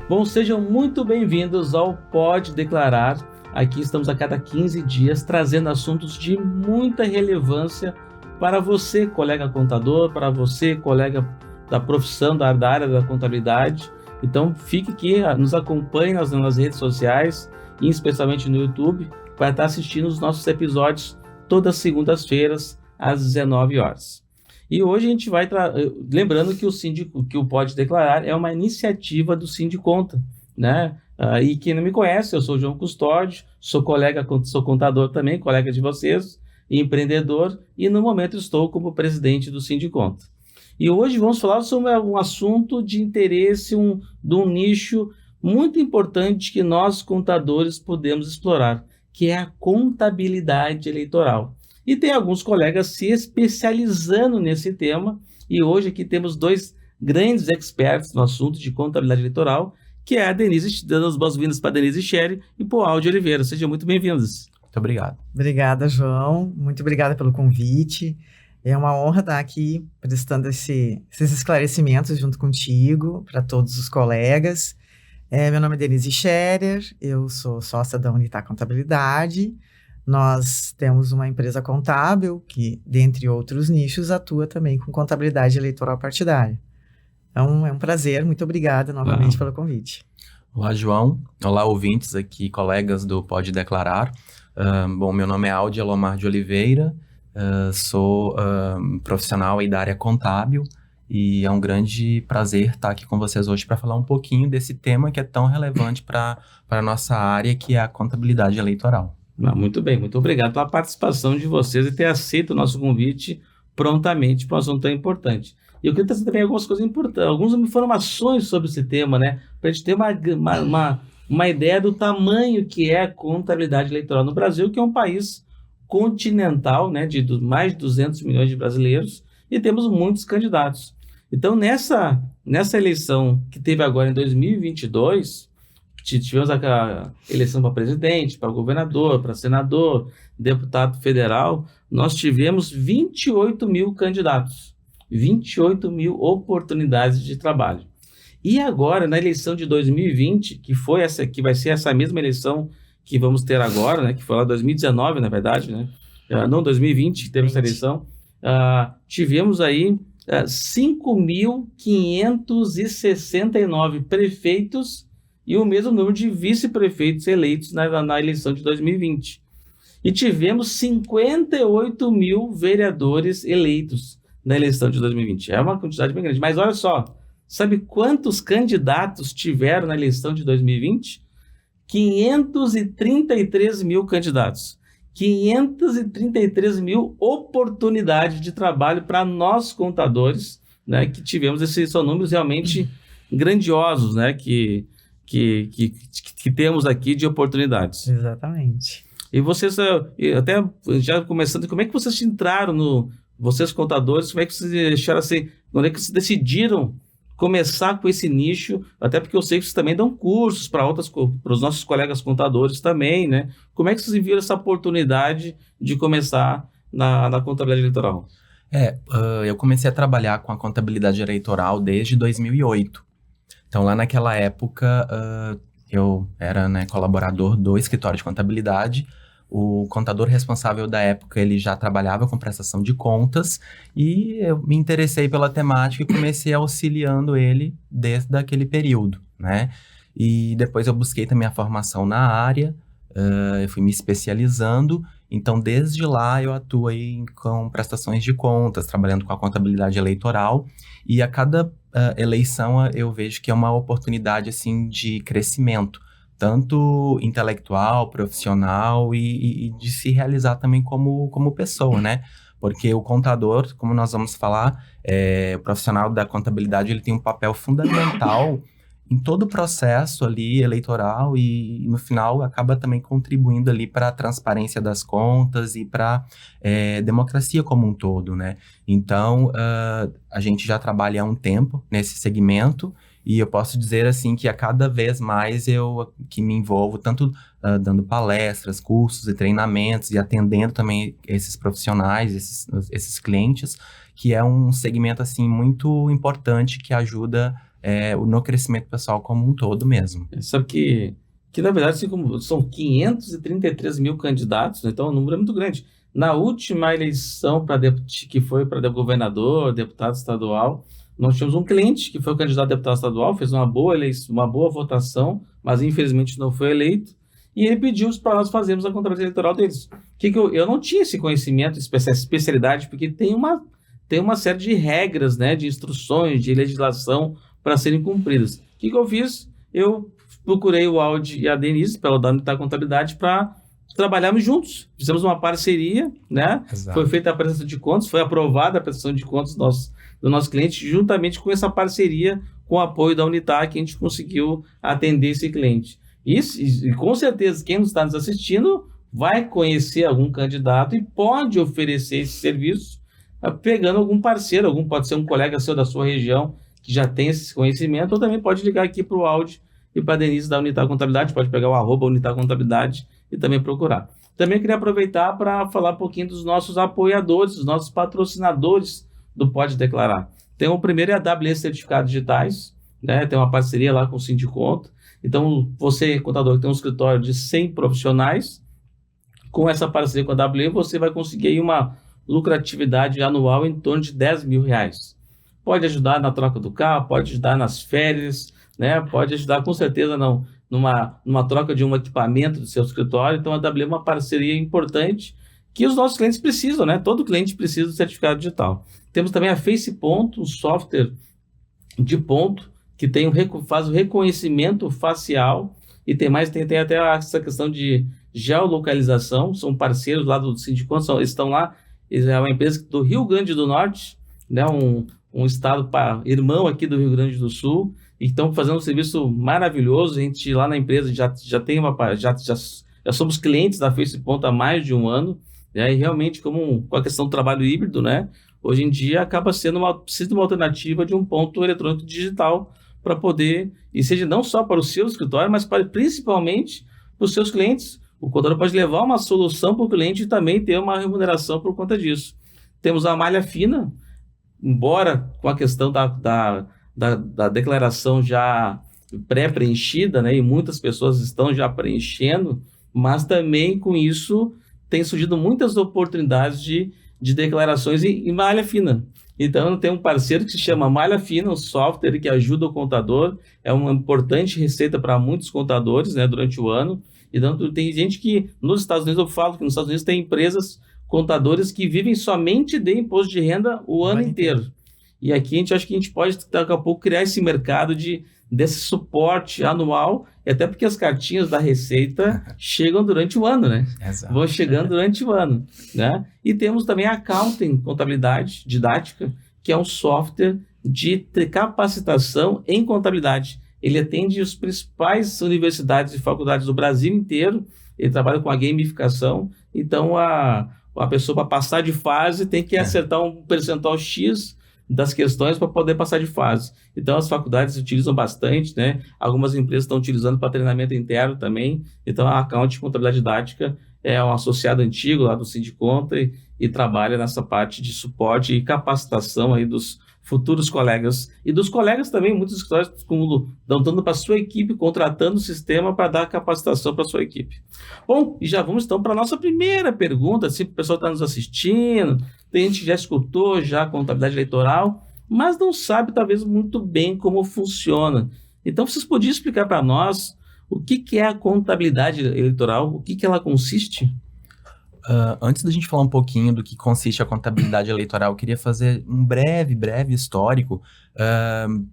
Bom, sejam muito bem-vindos ao Pode Declarar. Aqui estamos a cada 15 dias trazendo assuntos de muita relevância para você, colega contador, para você, colega da profissão, da área da contabilidade. Então, fique aqui, nos acompanhe nas redes sociais, e especialmente no YouTube, para estar assistindo os nossos episódios todas as segundas-feiras, às 19 horas. E hoje a gente vai, lembrando que o Pode Declarar é uma iniciativa do Sindiconta, né? E quem não me conhece, eu sou o João Custódio, sou contador também, colega de vocês, empreendedor, e no momento estou como presidente do Sindiconta. E hoje vamos falar sobre um assunto de interesse, de um nicho muito importante que nós, contadores, podemos explorar, que é a contabilidade eleitoral. E tem alguns colegas se especializando nesse tema, e hoje aqui temos dois grandes experts no assunto de contabilidade eleitoral, que é a Denise, dando as boas-vindas para a Denise Sherry e para o Aldi Oliveira. Sejam muito bem-vindos. Muito obrigado. Obrigada, João. Muito obrigada pelo convite. É uma honra estar aqui prestando esses esclarecimentos junto contigo, para todos os colegas. Meu nome é Denise Scherer, eu sou sócia da Unitar Contabilidade. Nós temos uma empresa contábil que, dentre outros nichos, atua também com contabilidade eleitoral partidária. Então, é um prazer. Muito obrigada novamente pelo convite. Olá, João. Olá, ouvintes aqui, colegas do Pode Declarar. Bom, meu nome é Aldi Elomar de Oliveira, sou profissional aí da área contábil e é um grande prazer estar aqui com vocês hoje para falar um pouquinho desse tema que é tão relevante para a nossa área, que é a contabilidade eleitoral. Muito bem, muito obrigado pela participação de vocês e ter aceito o nosso convite prontamente para um assunto tão importante. E eu queria trazer também algumas coisas importantes, algumas informações sobre esse tema, né? Para a gente ter uma ideia do tamanho que é a contabilidade eleitoral no Brasil, que é um país continental, né? De mais de 200 milhões de brasileiros, e temos muitos candidatos. Então, nessa eleição que teve agora em 2022, tivemos a eleição para presidente, para governador, para senador, deputado federal, nós tivemos 28 mil candidatos, 28 mil oportunidades de trabalho. E agora, na eleição de 2020, que vai ser essa mesma eleição que vamos ter agora, né, que foi lá 2019, na verdade, né? Não 2020, que teve essa eleição, tivemos aí 5.569 prefeitos e o mesmo número de vice-prefeitos eleitos na eleição de 2020. E tivemos 58 mil vereadores eleitos na eleição de 2020. É uma quantidade bem grande. Mas olha só, sabe quantos candidatos tiveram na eleição de 2020? 533 mil candidatos. 533 mil oportunidades de trabalho para nós, contadores, né, que tivemos. Esses são números realmente grandiosos, né, que temos aqui de oportunidades. Exatamente. E vocês, até já começando, como é que vocês entraram vocês contadores, como é que vocês deixaram assim, quando é que vocês decidiram começar com esse nicho, até porque eu sei que vocês também dão cursos para os nossos colegas contadores também, né? Como é que vocês viram essa oportunidade de começar na contabilidade eleitoral? Eu comecei a trabalhar com a contabilidade eleitoral desde 2008. Então, lá naquela época, eu era, né, colaborador do escritório de contabilidade. O contador responsável da época, ele já trabalhava com prestação de contas e eu me interessei pela temática e comecei auxiliando ele desde aquele período, né? E depois eu busquei também a formação na área, eu fui me especializando. Então, desde lá, eu atuo aí com prestações de contas, trabalhando com a contabilidade eleitoral. E a cada eleição, eu vejo que é uma oportunidade, assim, de crescimento, tanto intelectual, profissional e de se realizar também como pessoa, né? Porque o contador, como nós vamos falar, o profissional da contabilidade, ele tem um papel fundamental em todo o processo ali eleitoral e no final acaba também contribuindo ali para a transparência das contas e para democracia como um todo, né? Então, a gente já trabalha há um tempo nesse segmento e eu posso dizer assim que a cada vez mais eu que me envolvo tanto dando palestras, cursos e treinamentos e atendendo também esses profissionais, esses clientes, que é um segmento assim muito importante que ajuda no crescimento pessoal como um todo mesmo. Sabe que na verdade, assim, como são 533 mil candidatos, então o número é muito grande. Na última eleição que foi para governador, deputado estadual, nós tínhamos um cliente que foi o candidato a deputado estadual, fez uma boa eleição, uma boa votação, mas infelizmente não foi eleito, e ele pediu para nós fazermos a contabilidade eleitoral deles. Eu não tinha esse conhecimento, especialidade, porque tem uma série de regras, né, de instruções, de legislação para serem cumpridas. O que eu fiz? Eu procurei o Aldi e a Denise, pela da Unitar Contabilidade, para trabalharmos juntos. Fizemos uma parceria, né? Exato. Foi feita a prestação de contas, foi aprovada a prestação de contas do nosso cliente, juntamente com essa parceria, com o apoio da Unitar, que a gente conseguiu atender esse cliente. E com certeza, quem está nos assistindo vai conhecer algum candidato e pode oferecer esse serviço pegando algum parceiro, pode ser um colega seu da sua região, que já tem esse conhecimento, ou também pode ligar aqui para o Aldi e para a Denise da Unitar Contabilidade, pode pegar o @Unitar Contabilidade e também procurar. Também queria aproveitar para falar um pouquinho dos nossos apoiadores, dos nossos patrocinadores do Pode Declarar. Então, o primeiro é a AWE Certificados Digitais, né? Tem uma parceria lá com o Sindiconto. Então, você, contador, que tem um escritório de 100 profissionais, com essa parceria com a AWE, você vai conseguir aí uma lucratividade anual em torno de R$10 mil. Pode ajudar na troca do carro, pode ajudar nas férias, né? Pode ajudar com certeza numa troca de um equipamento do seu escritório. Então, a AWE é uma parceria importante que os nossos clientes precisam, né? Todo cliente precisa do certificado digital. Temos também a FacePonto, um software de ponto que faz o reconhecimento facial e tem até essa questão de geolocalização. São parceiros lá do Sindicato, eles estão lá, é uma empresa do Rio Grande do Norte, né? Um estado irmão aqui do Rio Grande do Sul, e estão fazendo um serviço maravilhoso. A gente lá na empresa já somos clientes da FacePonto há mais de um ano, né? E realmente, com a questão do trabalho híbrido, né? Hoje em dia acaba sendo uma alternativa de um ponto eletrônico digital para poder, e seja não só para o seu escritório, mas principalmente para os seus clientes. O contador pode levar uma solução para o cliente e também ter uma remuneração por conta disso. Temos a malha fina, embora com a questão da declaração já pré-preenchida, né, e muitas pessoas estão já preenchendo, mas também com isso tem surgido muitas oportunidades de declarações em malha fina. Então, tem um parceiro que se chama Malha Fina, um software que ajuda o contador, é uma importante receita para muitos contadores, né, durante o ano. Então, tem gente que, nos Estados Unidos, eu falo que nos Estados Unidos tem empresas, contadores que vivem somente de imposto de renda o ano inteiro. E aqui acho que a gente pode, daqui a pouco, criar esse mercado desse suporte anual, e até porque as cartinhas da Receita chegam durante o ano, né? Exato. Vão chegando durante o ano, né? E temos também a Accounting, Contabilidade Didática, que é um software de capacitação em contabilidade. Ele atende as principais universidades e faculdades do Brasil inteiro, ele trabalha com a gamificação, então a pessoa, para passar de fase, tem que acertar um percentual X das questões para poder passar de fase. Então, as faculdades utilizam bastante, né? Algumas empresas estão utilizando para treinamento interno também. Então, a Accounting Contabilidade Didática é um associado antigo lá do Sindiconto e trabalha nessa parte de suporte e capacitação aí dos futuros colegas. E dos colegas também, muitos escritórios dando para a sua equipe, contratando o sistema para dar capacitação para a sua equipe. Bom, e já vamos então para a nossa primeira pergunta, se o pessoal está nos assistindo, tem gente que já escutou a contabilidade eleitoral, mas não sabe talvez muito bem como funciona. Então, vocês podiam explicar para nós o que é a contabilidade eleitoral, o que ela consiste? Antes da gente falar um pouquinho do que consiste a contabilidade eleitoral, eu queria fazer um breve histórico,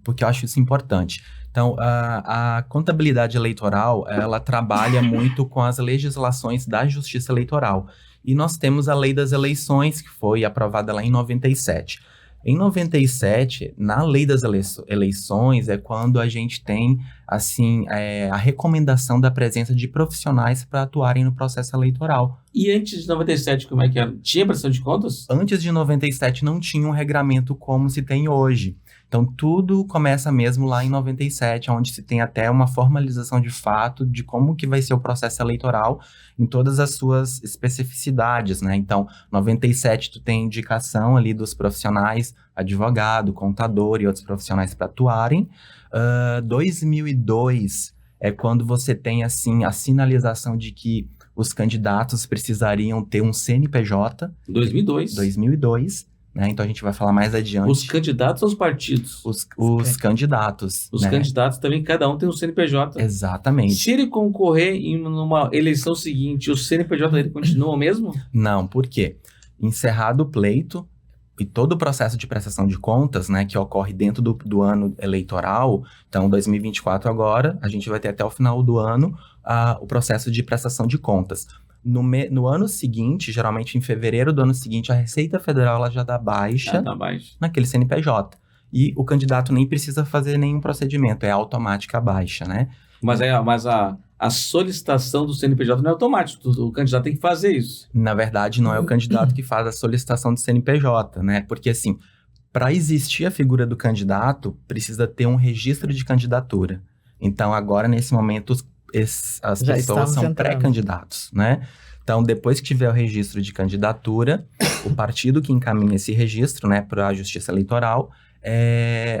porque eu acho isso importante. Então, a contabilidade eleitoral, ela trabalha muito com as legislações da Justiça Eleitoral. E nós temos a Lei das Eleições, que foi aprovada lá em 97. Em 97, na Lei das Eleições, é quando a gente tem, assim, a recomendação da presença de profissionais para atuarem no processo eleitoral. E antes de 97, como é que era? Tinha prestação de contas? Antes de 97, não tinha um regramento como se tem hoje. Então, tudo começa mesmo lá em 97, onde se tem até uma formalização de fato de como que vai ser o processo eleitoral em todas as suas especificidades, né? Então, 97 tu tem indicação ali dos profissionais, advogado, contador e outros profissionais para atuarem. 2002 é quando você tem, assim, a sinalização de que os candidatos precisariam ter um CNPJ. 2002, né? Então, a gente vai falar mais adiante. Os candidatos ou os partidos? Os candidatos. Os né? candidatos também, cada um tem um CNPJ. Exatamente. Se ele concorrer em uma eleição seguinte, o CNPJ dele continua o mesmo? Não, por quê? Encerrado o pleito e todo o processo de prestação de contas, né, que ocorre dentro do ano eleitoral, então 2024 agora, a gente vai ter até o final do ano o processo de prestação de contas. No ano seguinte, geralmente em fevereiro do ano seguinte, a Receita Federal ela já dá baixa naquele CNPJ. E o candidato nem precisa fazer nenhum procedimento, é automática a baixa, né? Mas a solicitação do CNPJ não é automático, o candidato tem que fazer isso. Na verdade, não é o candidato que faz a solicitação do CNPJ, né? Porque, assim, para existir a figura do candidato, precisa ter um registro de candidatura. Então, agora, nesse momento, as pessoas são pré-candidatos, né? Então, depois que tiver o registro de candidatura, o partido que encaminha esse registro, né, para a Justiça Eleitoral,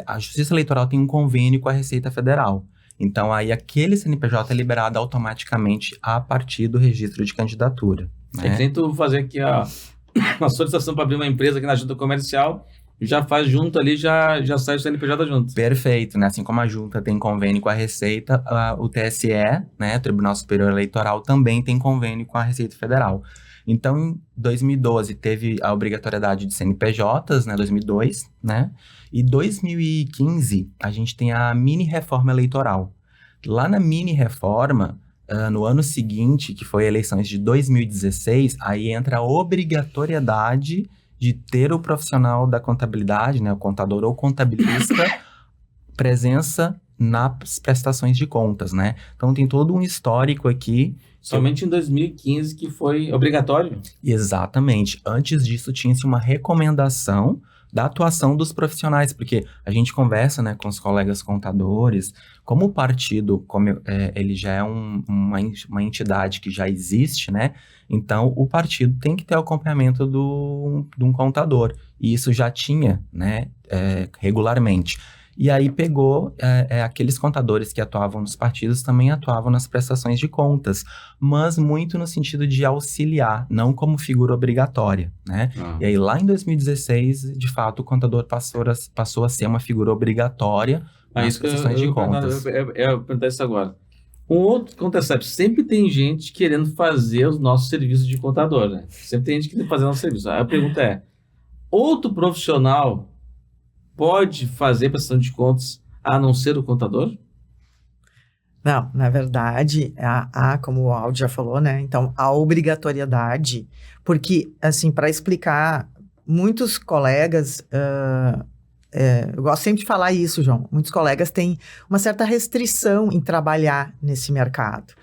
a Justiça Eleitoral tem um convênio com a Receita Federal. Então, aí aquele CNPJ é liberado automaticamente a partir do registro de candidatura. Né? É que nem tu fazer aqui a solicitação para abrir uma empresa aqui na junta comercial, já faz junto ali, já sai o CNPJ junto. Perfeito, né? Assim como a junta tem convênio com a Receita, o TSE, né, Tribunal Superior Eleitoral, também tem convênio com a Receita Federal. Então, em 2012, teve a obrigatoriedade de CNPJs, né, 2002, né? E 2015, a gente tem a mini-reforma eleitoral. Lá na mini-reforma, no ano seguinte, que foi eleições de 2016, aí entra a obrigatoriedade de ter o profissional da contabilidade, né, o contador ou contabilista, presença nas prestações de contas, né? Então, tem todo um histórico aqui. Somente em 2015 que foi obrigatório? Exatamente. Antes disso, tinha-se uma recomendação da atuação dos profissionais, porque a gente conversa, né, com os colegas contadores, como o partido, ele já é uma entidade que já existe, né? Então, o partido tem que ter o acompanhamento de um contador, e isso já tinha, né, regularmente. E aí pegou aqueles contadores que atuavam nos partidos também atuavam nas prestações de contas, mas muito no sentido de auxiliar, não como figura obrigatória, né? E aí lá em 2016, de fato, o contador passou a ser uma figura obrigatória nas prestações de contas. Eu perguntar isso agora. Um outro que acontece, sempre tem gente querendo fazer os nossos serviços de contador, né? Sempre tem gente querendo fazer o nosso serviço. Aí a pergunta é, outro profissional pode fazer prestação de contas a não ser o contador? Não, na verdade, como o Aldo já falou, né? Então, a obrigatoriedade, porque, assim, para explicar, muitos colegas, eu gosto sempre de falar isso, João, muitos colegas têm uma certa restrição em trabalhar nesse mercado,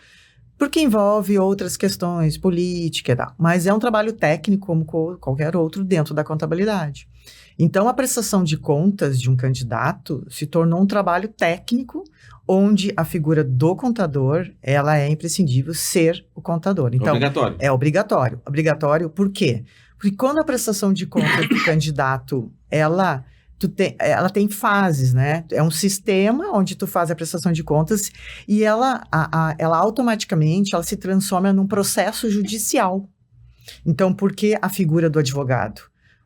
porque envolve outras questões, política e tal, mas é um trabalho técnico como qualquer outro dentro da contabilidade. Então, a prestação de contas de um candidato se tornou um trabalho técnico, onde a figura do contador, ela é imprescindível ser o contador. Então, obrigatório. É obrigatório. Obrigatório por quê? Porque quando a prestação de contas do candidato, ela tem fases, né? É um sistema onde tu faz a prestação de contas e ela automaticamente ela se transforma num processo judicial. Então, por que a figura do advogado?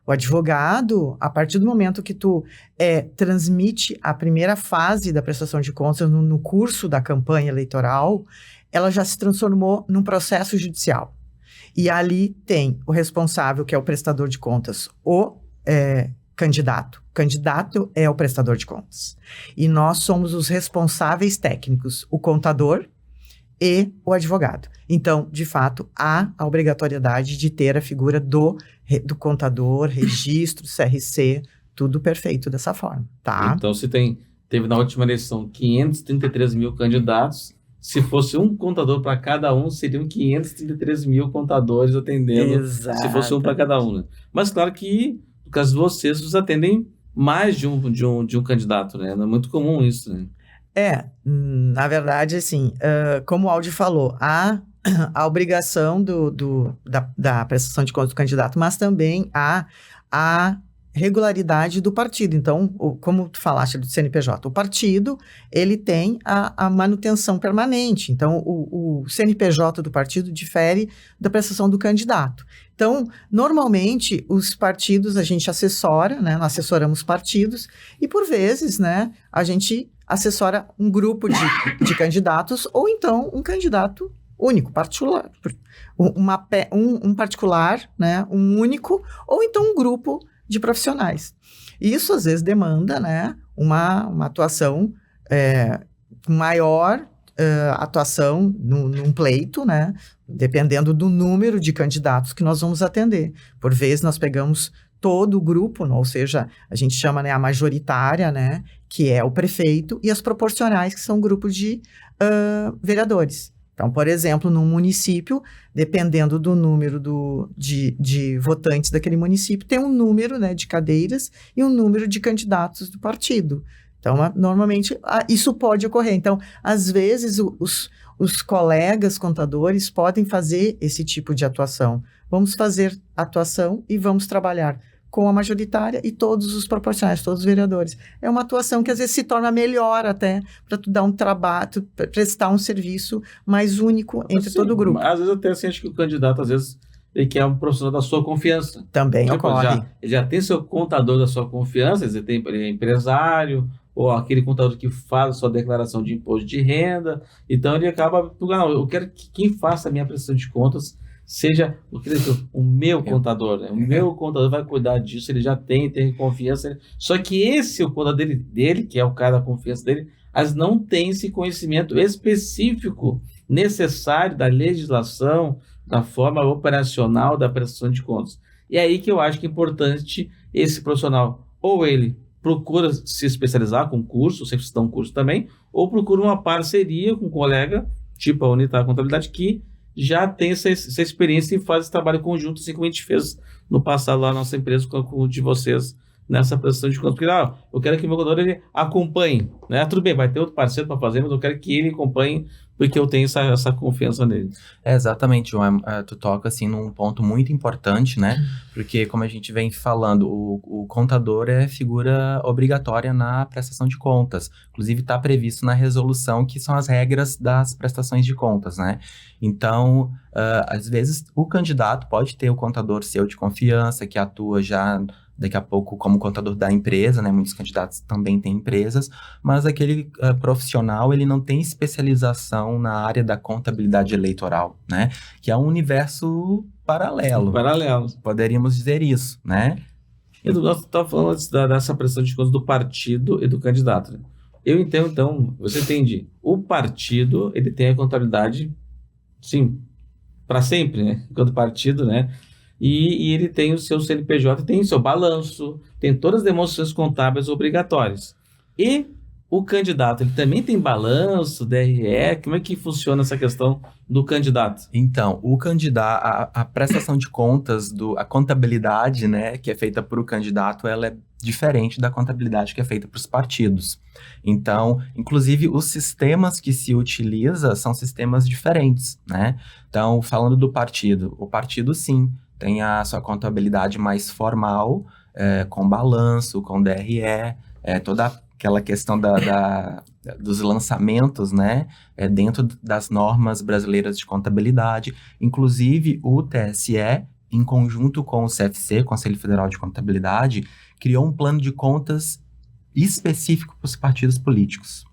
O advogado, a partir do momento que tu transmite a primeira fase da prestação de contas no curso da campanha eleitoral, ela já se transformou num processo judicial. E ali tem o responsável, que é o prestador de contas, o candidato. O candidato é o prestador de contas. E nós somos os responsáveis técnicos, o contador e o advogado. Então, de fato, há a obrigatoriedade de ter a figura do contador, registro, CRC, tudo perfeito dessa forma, tá? Então, se teve na última eleição 533 mil candidatos, se fosse um contador para cada um, seriam 533 mil contadores atendendo. Exato. Se fosse um para cada um, né? Mas claro que, no caso de vocês atendem mais de um candidato, né? Não é muito comum isso, né? Na verdade, assim, como o Aldi falou, há a obrigação da prestação de contas do candidato, mas também há a regularidade do partido. Então, como tu falaste do CNPJ, o partido, ele tem a manutenção permanente. Então, o CNPJ do partido difere da prestação do candidato. Então, normalmente, os partidos a gente assessora, né? Nós assessoramos partidos e, por vezes, né, a gente assessora um grupo de candidatos ou então um candidato único, particular, um particular, né, um único, ou então um grupo de profissionais. E isso, às vezes, demanda, né, uma atuação maior, atuação num pleito, né, dependendo do número de candidatos que nós vamos atender. Por vezes, nós pegamos todo o grupo, ou seja, a gente chama, né, a majoritária, né, que é o prefeito, e as proporcionais, que são grupos de vereadores. Então, por exemplo, num município, dependendo do número de votantes daquele município, tem um número, né, de cadeiras e um número de candidatos do partido. Então, normalmente, isso pode ocorrer. Então, às vezes, os colegas contadores podem fazer esse tipo de atuação. Vamos fazer atuação e vamos trabalhar com a majoritária e todos os proporcionais, todos os vereadores. É uma atuação que às vezes se torna melhor até para tu dar um trabalho, prestar um serviço mais único entre todo o grupo. Às vezes até assim, acho que o candidato, às vezes, ele quer um profissional da sua confiança. Também ocorre. Ele já tem seu contador da sua confiança, ele é empresário, ou aquele contador que faz a sua declaração de imposto de renda. Então ele acaba, não, eu quero que quem faça a minha prestação de contas seja o meu contador, né? O meu contador vai cuidar disso, ele já tem confiança. Só que o contador dele, que é o cara da confiança dele, mas não tem esse conhecimento específico necessário da legislação, da forma operacional da prestação de contas. E é aí que eu acho que é importante esse profissional, ou ele procura se especializar com curso, sempre se dá um curso também, ou procura uma parceria com um colega, tipo a Unitar Contabilidade, que já tem essa experiência e faz esse trabalho conjunto, assim como a gente fez no passado lá na nossa empresa com o de vocês nessa prestação de contas. Porque eu quero que o meu contador ele acompanhe, né? Tudo bem, vai ter outro parceiro para fazer, mas eu quero que ele acompanhe porque eu tenho essa confiança nele. Exatamente, João. Tu toca assim num ponto muito importante, né? Porque como a gente vem falando, o contador é figura obrigatória na prestação de contas. Inclusive está previsto na resolução que são as regras das prestações de contas, né? Então, às vezes o candidato pode ter o contador seu de confiança, que atua já daqui a pouco como contador da empresa, né? Muitos candidatos também têm empresas, mas aquele profissional, ele não tem especialização na área da contabilidade eleitoral, né? Que é um universo paralelo. Poderíamos dizer isso, né? Nós estávamos falando dessa prestação de contas do partido e do candidato, né? Eu entendo, então, você entende, o partido, ele tem a contabilidade, sim, para sempre, né? Enquanto partido, né? E ele tem o seu CNPJ, tem o seu balanço, tem todas as demonstrações contábeis obrigatórias. E o candidato, ele também tem balanço, DRE, como é que funciona essa questão do candidato? Então, o candidato, a prestação de contas, a contabilidade, né, que é feita para o candidato, ela é diferente da contabilidade que é feita para os partidos. Então, inclusive, os sistemas que se utiliza são sistemas diferentes, né? Então, falando do partido, o partido, sim, tem a sua contabilidade mais formal, com balanço, com DRE, toda aquela questão dos lançamentos, né, dentro das normas brasileiras de contabilidade. Inclusive, o TSE, em conjunto com o CFC, Conselho Federal de Contabilidade, criou um plano de contas específico para os partidos políticos.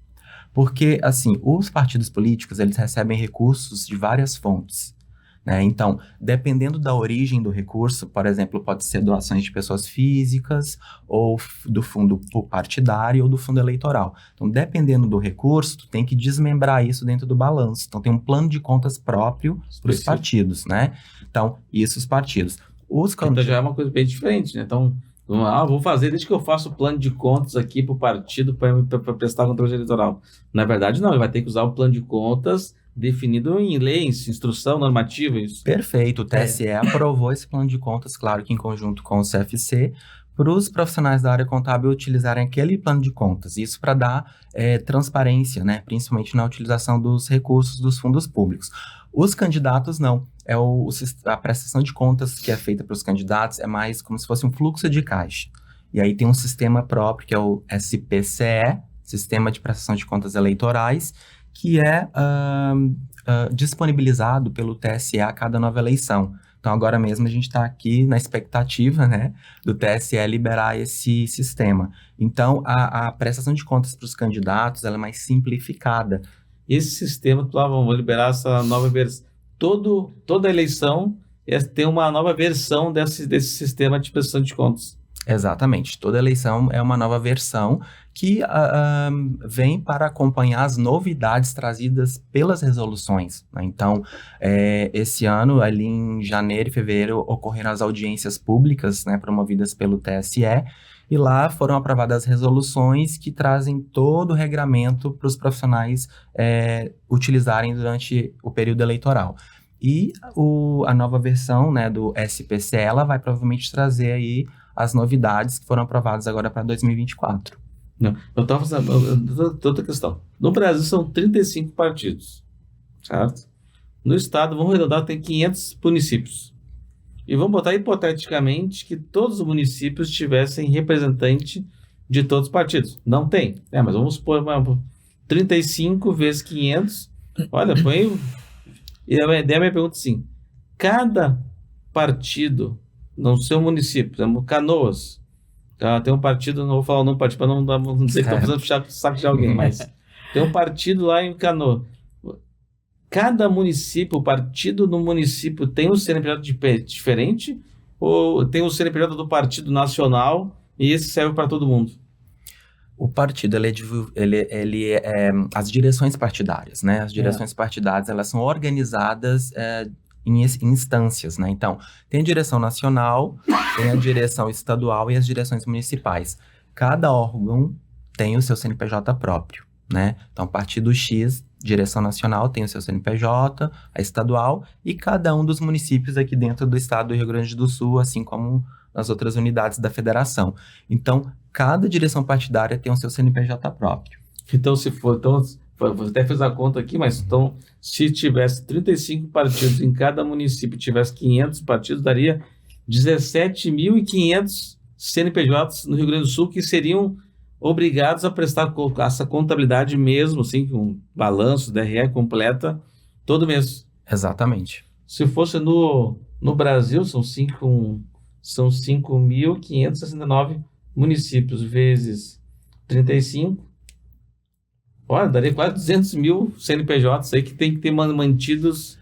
Porque, assim, os partidos políticos, eles recebem recursos de várias fontes, né? Então, dependendo da origem do recurso, por exemplo, pode ser doações de pessoas físicas, ou do fundo partidário, ou do fundo eleitoral. Então, dependendo do recurso, tu tem que desmembrar isso dentro do balanço. Então, tem um plano de contas próprio para os partidos, né? Então, isso os partidos. Então, já é uma coisa bem diferente, né? Então, vou fazer desde que eu faço o plano de contas aqui para o partido para prestar controle eleitoral. Na verdade, não, ele vai ter que usar o plano de contas definido em lei, em instrução normativa. Isso. Perfeito, o TSE aprovou esse plano de contas, claro que em conjunto com o CFC, para os profissionais da área contábil utilizarem aquele plano de contas. Isso para dar transparência, né? Principalmente na utilização dos recursos dos fundos públicos. Os candidatos não. A prestação de contas que é feita para os candidatos é mais como se fosse um fluxo de caixa. E aí tem um sistema próprio, que é o SPCE, Sistema de Prestação de Contas Eleitorais, que é disponibilizado pelo TSE a cada nova eleição. Então, agora mesmo a gente está aqui na expectativa, né, do TSE liberar esse sistema. Então, a prestação de contas para os candidatos ela é mais simplificada. Esse sistema, vamos liberar essa nova versão. Toda eleição tem uma nova versão desse sistema de prestação de contas. Exatamente. Toda eleição é uma nova versão que vem para acompanhar as novidades trazidas pelas resoluções, né? Então, esse ano, ali em janeiro e fevereiro, ocorreram as audiências públicas, né, promovidas pelo TSE, e lá foram aprovadas resoluções que trazem todo o regramento para os profissionais utilizarem durante o período eleitoral. E a nova versão, né, do SPCE, ela vai provavelmente trazer aí as novidades que foram aprovadas agora para 2024. Não, eu estava fazendo outra questão. No Brasil são 35 partidos, certo? No estado, vamos arredondar, tem 500 municípios. E vamos botar hipoteticamente que todos os municípios tivessem representante de todos os partidos. Não tem, mas vamos supor 35 vezes 500. Olha, põe... E a minha pergunta é assim, cada partido no seu município, por exemplo, Canoas, tem um partido, não vou falar o nome do partido para não dizer que estou fazendo puxar o saco de alguém, mas tem um partido lá em Canoas. Cada município, o partido no município tem um CNPJ diferente ou tem um CNPJ do Partido Nacional e esse serve para todo mundo? O partido, as direções partidárias, né? As direções partidárias, elas são organizadas em instâncias, né? Então, tem a direção nacional, tem a direção estadual e as direções municipais. Cada órgão tem o seu CNPJ próprio, né? Então, partido X, direção nacional, tem o seu CNPJ, a estadual, e cada um dos municípios aqui dentro do estado do Rio Grande do Sul, assim como nas outras unidades da federação. Então, cada direção partidária tem o seu CNPJ próprio. Então, você até fez a conta aqui, mas então, se tivesse 35 partidos em cada município, tivesse 500 partidos, daria 17.500 CNPJs no Rio Grande do Sul que seriam obrigados a prestar essa contabilidade mesmo, assim, com balanço, DRE completa, todo mês. Exatamente. Se fosse no Brasil, são 5.569 municípios, vezes 35. Olha, daria quase 200 mil CNPJs aí que tem que ter mantidos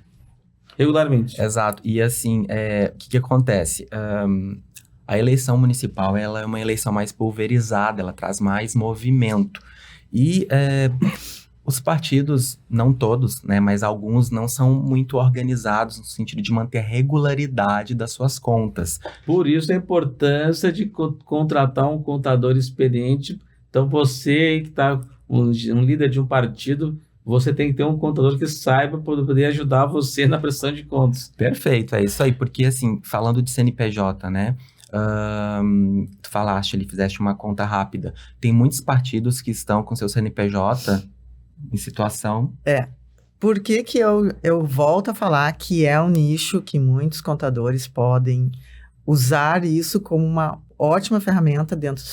regularmente. Exato. E assim, o que acontece? A eleição municipal, ela é uma eleição mais pulverizada, ela traz mais movimento. E os partidos, não todos, né, mas alguns não são muito organizados no sentido de manter a regularidade das suas contas. Por isso a importância de contratar um contador experiente. Então você que está um líder de um partido, você tem que ter um contador que saiba poder ajudar você na prestação de contas. Perfeito, é isso aí, porque assim, falando de CNPJ, né, tu falaste, fizeste uma conta rápida, tem muitos partidos que estão com seu CNPJ em situação... Por que eu volto a falar que é um nicho que muitos contadores podem usar isso como uma ótima ferramenta dentro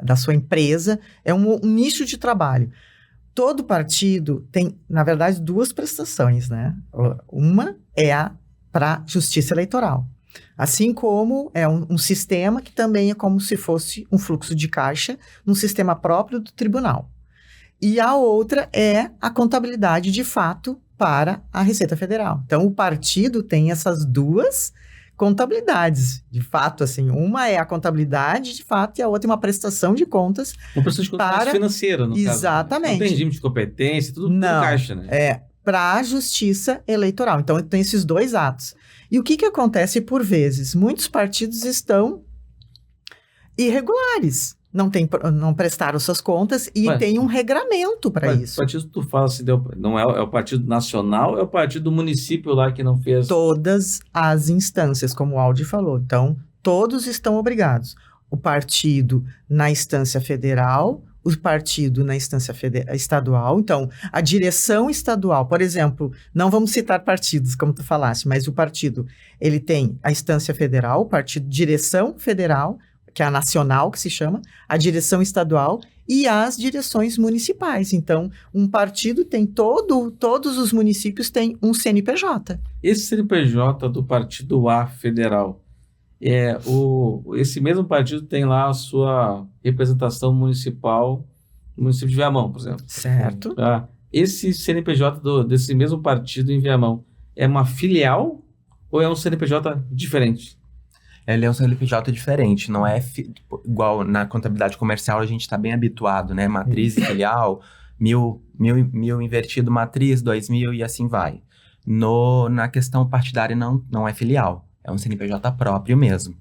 da sua empresa, é um nicho de trabalho. Todo partido tem, na verdade, duas prestações, né? Uma é para justiça eleitoral, assim como é um sistema que também é como se fosse um fluxo de caixa num sistema próprio do tribunal. E a outra é a contabilidade de fato para a Receita Federal. Então, o partido tem essas duas contabilidades, de fato, assim, uma é a contabilidade, de fato, e a outra é uma prestação de contas. Uma prestação de contas financeira, no Exatamente. caso. Não tem regime de competência, tudo caixa, né? Para a justiça eleitoral. Então, tem esses dois atos. E o que acontece por vezes? Muitos partidos estão irregulares. Não prestaram suas contas e tem um regramento para isso. O partido que tu fala, assim, não é o partido nacional, é o partido do município lá que não fez... Todas as instâncias, como o Aldi falou. Então, todos estão obrigados. o partido na instância federal, o partido na instância estadual. Então, a direção estadual, por exemplo, não vamos citar partidos, como tu falaste, mas o partido, ele tem a instância federal, o partido direção federal, que é a nacional, que se chama, a direção estadual e as direções municipais. Então, um partido tem todos os municípios têm um CNPJ. Esse CNPJ do partido A federal, esse mesmo partido tem lá a sua representação municipal no município de Viamão, por exemplo. Certo. Esse CNPJ desse mesmo partido em Viamão é uma filial ou é um CNPJ diferente? Ele é um CNPJ diferente, não é igual na contabilidade comercial, a gente está bem habituado, né? Matriz e filial, mil invertido matriz, 2.000 e assim vai. Na questão partidária não é filial, é um CNPJ próprio mesmo.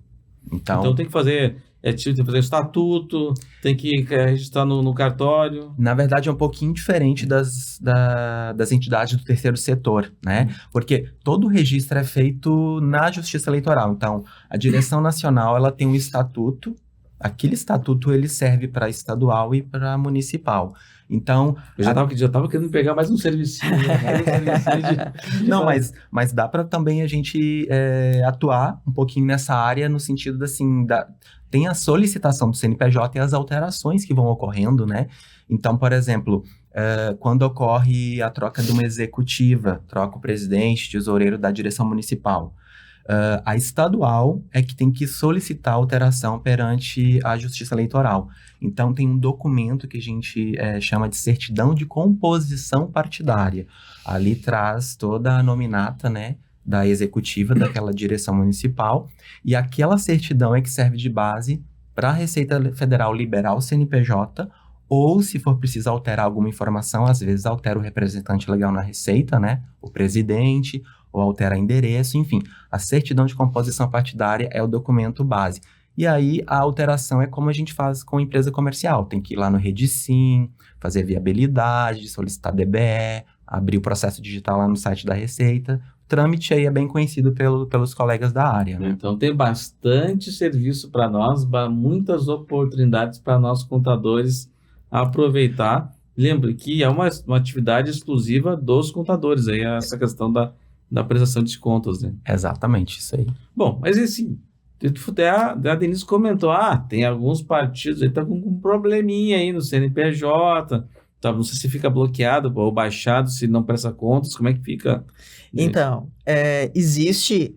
Então tem que fazer, tem que fazer estatuto, tem que registrar no cartório. Na verdade, é um pouquinho diferente das entidades do terceiro setor, né? Porque todo o registro é feito na Justiça Eleitoral. Então, a direção nacional, ela tem um estatuto. Aquele estatuto, ele serve para estadual e para municipal. Então... Eu já tava querendo pegar mais um servicinho. Não, mas dá para também a gente atuar um pouquinho nessa área no sentido assim... Tem a solicitação do CNPJ e as alterações que vão ocorrendo, né? Então, por exemplo, quando ocorre a troca de uma executiva, troca o presidente, tesoureiro da direção municipal, a estadual é que tem que solicitar alteração perante a Justiça Eleitoral. Então, tem um documento que a gente chama de certidão de composição partidária. Ali traz toda a nominata, né, da executiva daquela direção municipal, e aquela certidão é que serve de base para a Receita Federal liberar o CNPJ, ou se for preciso alterar alguma informação, às vezes altera o representante legal na Receita, né, o presidente, ou altera endereço, enfim. A certidão de composição partidária é o documento base. E aí, a alteração é como a gente faz com empresa comercial. Tem que ir lá no Redicim, fazer viabilidade, solicitar DBE, abrir o processo digital lá no site da Receita. O trâmite aí é bem conhecido pelos colegas da área, né? Então, tem bastante serviço para nós, muitas oportunidades para nós contadores aproveitar. Lembre que é uma atividade exclusiva dos contadores, aí essa questão da prestação de contas, né? Exatamente, isso aí. Bom, mas assim, a Denise comentou, tem alguns partidos aí que estão com um probleminha aí no CNPJ, não sei se fica bloqueado ou baixado, se não presta contas, como é que fica? Então, existe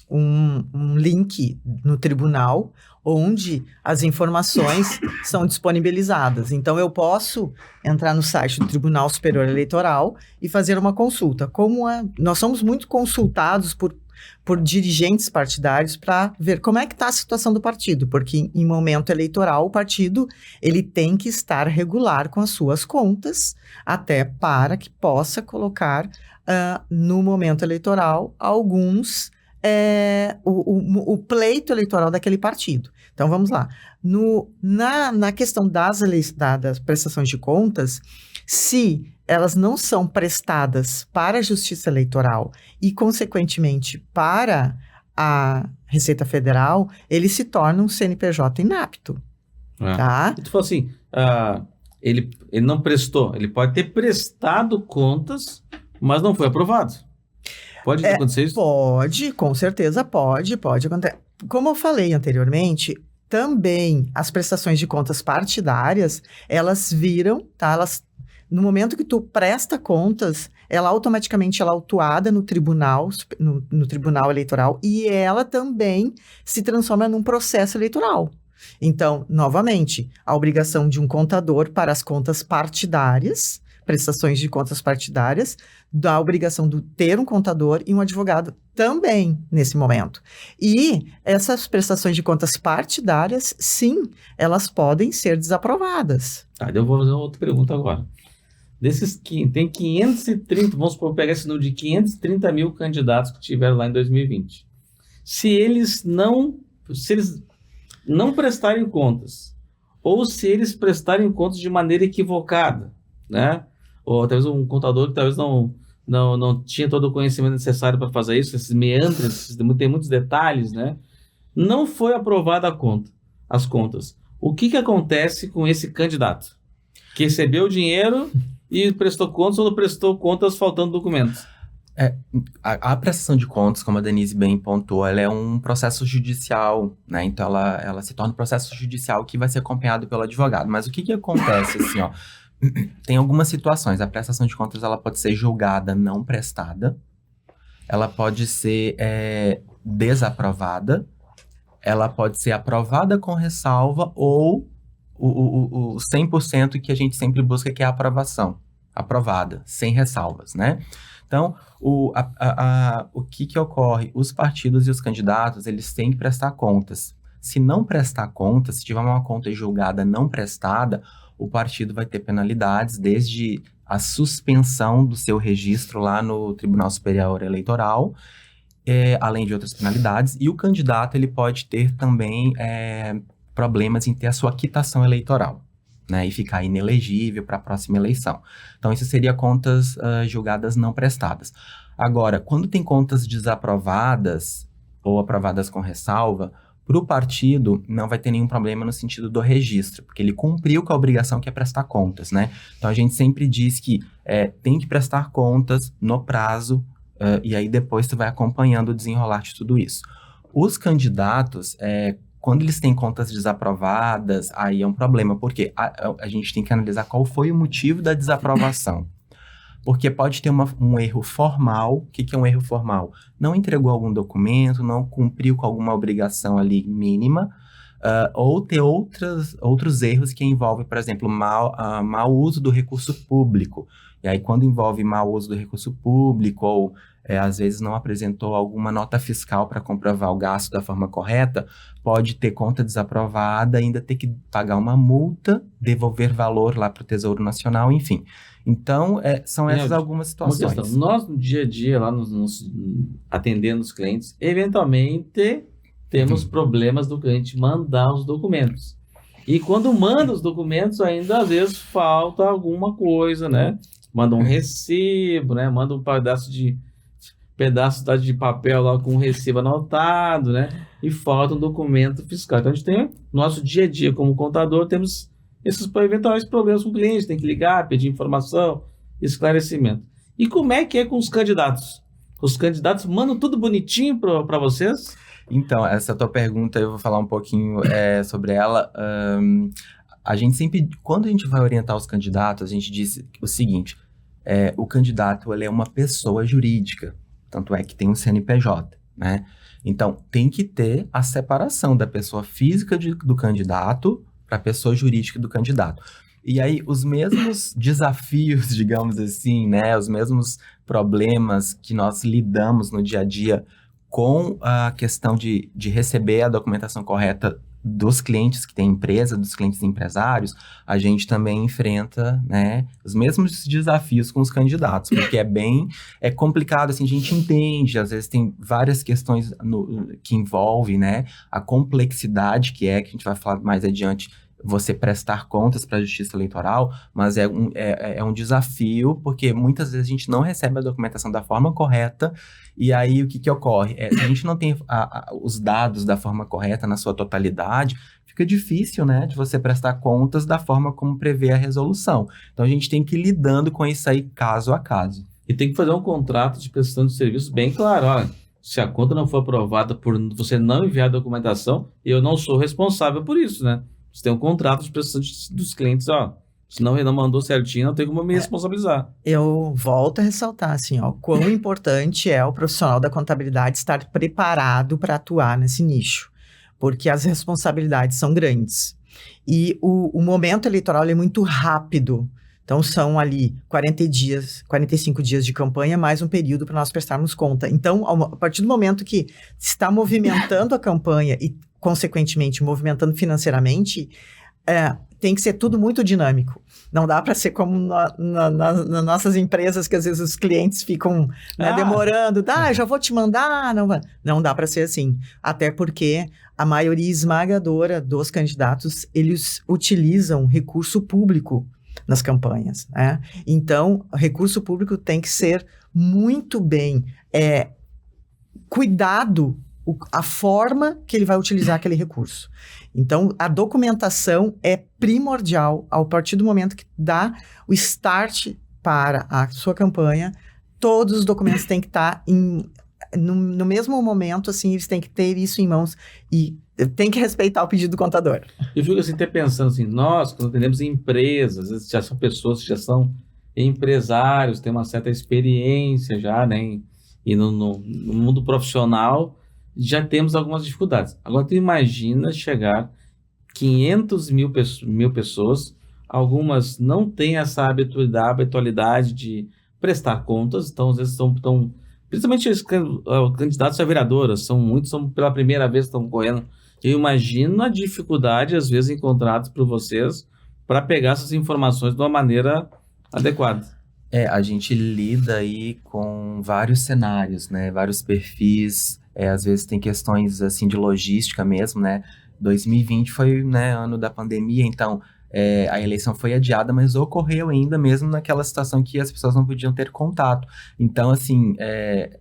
um link no tribunal onde as informações são disponibilizadas. Então, eu posso entrar no site do Tribunal Superior Eleitoral e fazer uma consulta. Nós somos muito consultados por dirigentes partidários para ver como é que está a situação do partido, porque em momento eleitoral o partido ele tem que estar regular com as suas contas, até para que possa colocar no momento eleitoral o pleito eleitoral daquele partido. Então, vamos lá. Na questão das prestações de contas, se elas não são prestadas para a Justiça Eleitoral e, consequentemente, para a Receita Federal, ele se torna um CNPJ inapto. Tá? Tu falou assim, ele não prestou, ele pode ter prestado contas, mas não foi aprovado. Pode acontecer isso? Pode, com certeza pode acontecer. Como eu falei anteriormente, também as prestações de contas partidárias, elas viram, tá? No momento que tu presta contas, ela automaticamente é autuada no tribunal, no Tribunal Eleitoral, e ela também se transforma num processo eleitoral. Então, novamente, a obrigação de um contador para as contas partidárias, prestações de contas partidárias, da obrigação de ter um contador e um advogado também nesse momento. E essas prestações de contas partidárias, sim, elas podem ser desaprovadas. Eu vou fazer uma outra pergunta agora. Tem 530, vamos supor, pegar esse número de 530 mil candidatos que tiveram lá em 2020. Se eles não prestarem contas, ou se eles prestarem contas de maneira equivocada, né? Ou talvez um contador que talvez não tinha todo o conhecimento necessário para fazer isso, esses meandros, tem muitos detalhes, né? Não foi aprovada a conta. as contas. O que acontece com esse candidato que recebeu o dinheiro e prestou contas ou não prestou contas faltando documentos? A prestação de contas, como a Denise bem pontuou, ela é um processo judicial, né? Então, ela se torna um processo judicial que vai ser acompanhado pelo advogado. Mas o que acontece, assim, ó? Tem algumas situações. A prestação de contas, ela pode ser julgada não prestada, ela pode ser desaprovada, ela pode ser aprovada com ressalva ou o 100% que a gente sempre busca, que é a aprovação. Aprovada, sem ressalvas, né? Então, o que ocorre? Os partidos e os candidatos, eles têm que prestar contas. Se não prestar contas, se tiver uma conta julgada não prestada, o partido vai ter penalidades, desde a suspensão do seu registro lá no Tribunal Superior Eleitoral, além de outras penalidades, e o candidato ele pode ter também problemas em ter a sua quitação eleitoral, né, e ficar inelegível para a próxima eleição. Então, isso seria contas julgadas não prestadas. Agora, quando tem contas desaprovadas ou aprovadas com ressalva, para o partido não vai ter nenhum problema no sentido do registro, porque ele cumpriu com a obrigação que é prestar contas, né? Então, a gente sempre diz que tem que prestar contas no prazo, e aí depois você vai acompanhando o desenrolar de tudo isso. Os candidatos, quando eles têm contas desaprovadas, aí é um problema, porque a gente tem que analisar qual foi o motivo da desaprovação. Porque pode ter um erro formal. O que é um erro formal? Não entregou algum documento, não cumpriu com alguma obrigação ali mínima, ou ter outros erros que envolvem, por exemplo, mau uso do recurso público. E aí, quando envolve mau uso do recurso público, ou às vezes não apresentou alguma nota fiscal para comprovar o gasto da forma correta, pode ter conta desaprovada, ainda ter que pagar uma multa, devolver valor lá para o Tesouro Nacional, enfim. Então, são essas algumas situações. Uma questão, nós no dia a dia, lá atendendo os clientes, eventualmente temos problemas do cliente mandar os documentos. E quando manda os documentos, ainda às vezes falta alguma coisa, né? Manda um recibo, né? Manda um pedaço de papel lá com um recibo anotado, né? E falta um documento fiscal. Então, a gente tem nosso dia a dia como contador, temos esses eventuais problemas com o cliente, tem que ligar, pedir informação, esclarecimento. E como é que é com os candidatos? Os candidatos mandam tudo bonitinho para vocês? Então, essa tua pergunta, eu vou falar um pouquinho sobre ela. A gente sempre, quando a gente vai orientar os candidatos, a gente diz o seguinte, o candidato ele é uma pessoa jurídica, tanto é que tem um CNPJ, né? Então, tem que ter a separação da pessoa física do candidato para a pessoa jurídica do candidato. E aí, os mesmos desafios, digamos assim, né? Os mesmos problemas que nós lidamos no dia a dia com a questão de receber a documentação correta dos clientes que têm empresa, dos clientes empresários, a gente também enfrenta, né, os mesmos desafios com os candidatos, porque é complicado, assim, a gente entende, às vezes tem várias questões que envolvem, né, a complexidade que a gente vai falar mais adiante, você prestar contas para a Justiça Eleitoral, mas é um desafio, porque muitas vezes a gente não recebe a documentação da forma correta, e aí o que ocorre? Se a gente não tem os dados da forma correta na sua totalidade, fica difícil, né, de você prestar contas da forma como prevê a resolução. Então a gente tem que ir lidando com isso aí caso a caso. E tem que fazer um contrato de prestação de serviços bem claro, olha, se a conta não for aprovada por você não enviar a documentação, eu não sou responsável por isso, né? Você tem um contrato de prestação dos clientes, se não mandou certinho, não tem como me responsabilizar. Eu volto a ressaltar, assim, quão importante é o profissional da contabilidade estar preparado para atuar nesse nicho, porque as responsabilidades são grandes. E o momento eleitoral é muito rápido, então são ali 45 dias de campanha, mais um período para nós prestarmos conta. Então, a partir do momento que está movimentando a campanha e, consequentemente, movimentando financeiramente, tem que ser tudo muito dinâmico. Não dá para ser como nas nossas empresas, que às vezes os clientes ficam demorando. Já vou te mandar. Não dá para ser assim. Até porque a maioria esmagadora dos candidatos, eles utilizam recurso público nas campanhas, né? Então, o recurso público tem que ser muito bem cuidado a forma que ele vai utilizar aquele recurso. Então, a documentação é primordial a partir do momento que dá o start para a sua campanha. Todos os documentos têm que estar no mesmo momento, assim, eles têm que ter isso em mãos e tem que respeitar o pedido do contador. Eu fico assim, até pensando assim, nós, quando atendemos empresas, às vezes já são pessoas que já são empresários, têm uma certa experiência já, né? E no mundo profissional já temos algumas dificuldades. Agora, tu imagina chegar 500 mil pessoas, algumas não têm essa habitualidade de prestar contas, então às vezes estão principalmente os candidatos a vereadoras, muitos são pela primeira vez que estão correndo. Eu imagino a dificuldade, às vezes, encontradas por vocês para pegar essas informações de uma maneira adequada. A gente lida aí com vários cenários, né? Vários perfis, às vezes tem questões, assim, de logística mesmo, né? 2020 foi, né, ano da pandemia, então a eleição foi adiada, mas ocorreu ainda mesmo naquela situação que as pessoas não podiam ter contato. Então, assim,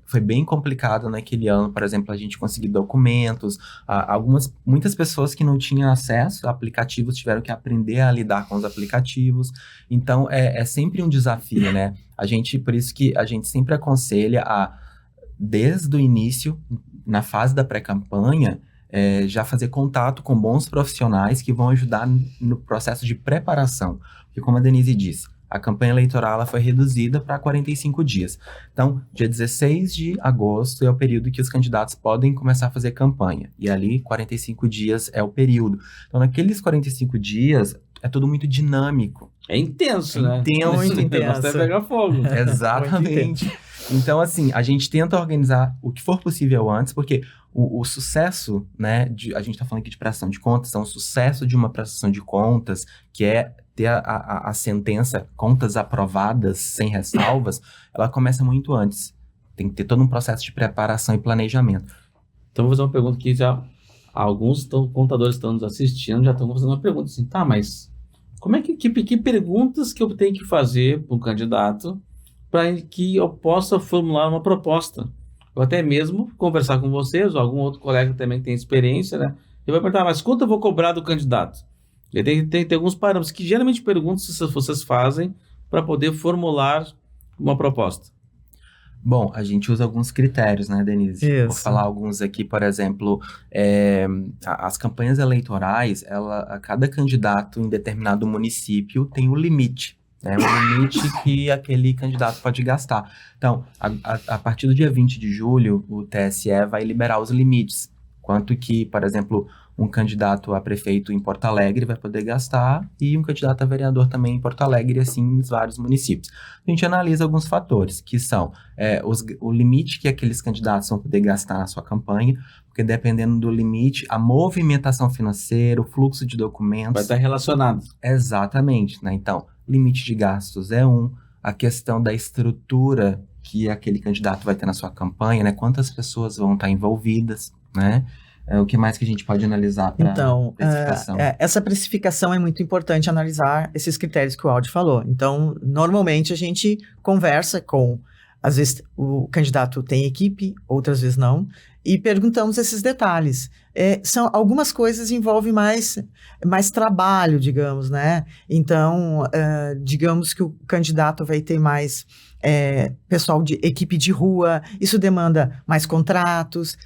foi bem complicado naquele ano, por exemplo, a gente conseguir documentos. Muitas pessoas que não tinham acesso a aplicativos tiveram que aprender a lidar com os aplicativos. Então, é sempre um desafio, né? Por isso que a gente sempre aconselha desde o início, na fase da pré-campanha, já fazer contato com bons profissionais que vão ajudar no processo de preparação. Porque, como a Denise disse, a campanha eleitoral ela foi reduzida para 45 dias. Então, dia 16 de agosto é o período que os candidatos podem começar a fazer campanha. E ali, 45 dias é o período. Então, naqueles 45 dias, é tudo muito dinâmico. É intenso, né? Muito intenso. Até pegar fogo. Exatamente. Então, assim, a gente tenta organizar o que for possível antes, porque o sucesso, né, a gente está falando aqui de prestação de contas, então o sucesso de uma prestação de contas, que é ter a sentença, contas aprovadas sem ressalvas, ela começa muito antes. Tem que ter todo um processo de preparação e planejamento. Então, vou fazer uma pergunta que já alguns contadores estão nos assistindo, já estão fazendo uma pergunta assim, tá, mas como é que perguntas que eu tenho que fazer para o candidato para que eu possa formular uma proposta? Ou até mesmo conversar com vocês, ou algum outro colega também que tem experiência, né? Ele vai perguntar, mas quanto eu vou cobrar do candidato? Ele tem alguns parâmetros que geralmente perguntas vocês fazem para poder formular uma proposta. Bom, a gente usa alguns critérios, né, Denise? Isso. Vou falar alguns aqui, por exemplo, as campanhas eleitorais, a cada candidato em determinado município tem um limite. É um limite que aquele candidato pode gastar. Então, a partir do dia 20 de julho, o TSE vai liberar os limites. Quanto que, por exemplo, um candidato a prefeito em Porto Alegre vai poder gastar e um candidato a vereador também em Porto Alegre, assim, nos vários municípios. A gente analisa alguns fatores, que são o limite que aqueles candidatos vão poder gastar na sua campanha, porque dependendo do limite, a movimentação financeira, o fluxo de documentos... Vai estar relacionado. Exatamente, né? Então, limite de gastos a questão da estrutura que aquele candidato vai ter na sua campanha, né? Quantas pessoas vão estar envolvidas, né? O que mais que a gente pode analisar para precificação? Essa precificação é muito importante analisar esses critérios que o Aldi falou. Então, normalmente a gente conversa com, às vezes o candidato tem equipe, outras vezes não, e perguntamos esses detalhes. Algumas coisas envolvem mais trabalho, digamos, né? Então, digamos que o candidato vai ter mais pessoal de equipe de rua, isso demanda mais contratos.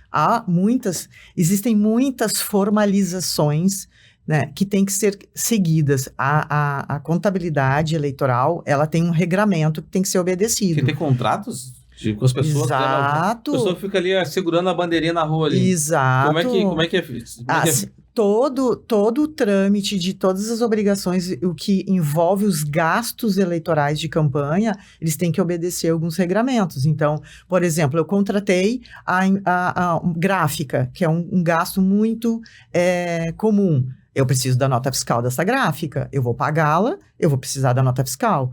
Existem muitas formalizações, né, que têm que ser seguidas. A contabilidade eleitoral, ela tem um regramento que tem que ser obedecido. Tem que ter contratos com as pessoas. Exato. A pessoa fica ali segurando a bandeirinha na rua ali. Exato. Como é que é? Todo o trâmite de todas as obrigações, o que envolve os gastos eleitorais de campanha, eles têm que obedecer alguns regramentos. Então, por exemplo, eu contratei a gráfica, que é um gasto muito comum. Eu preciso da nota fiscal dessa gráfica, eu vou pagá-la, eu vou precisar da nota fiscal.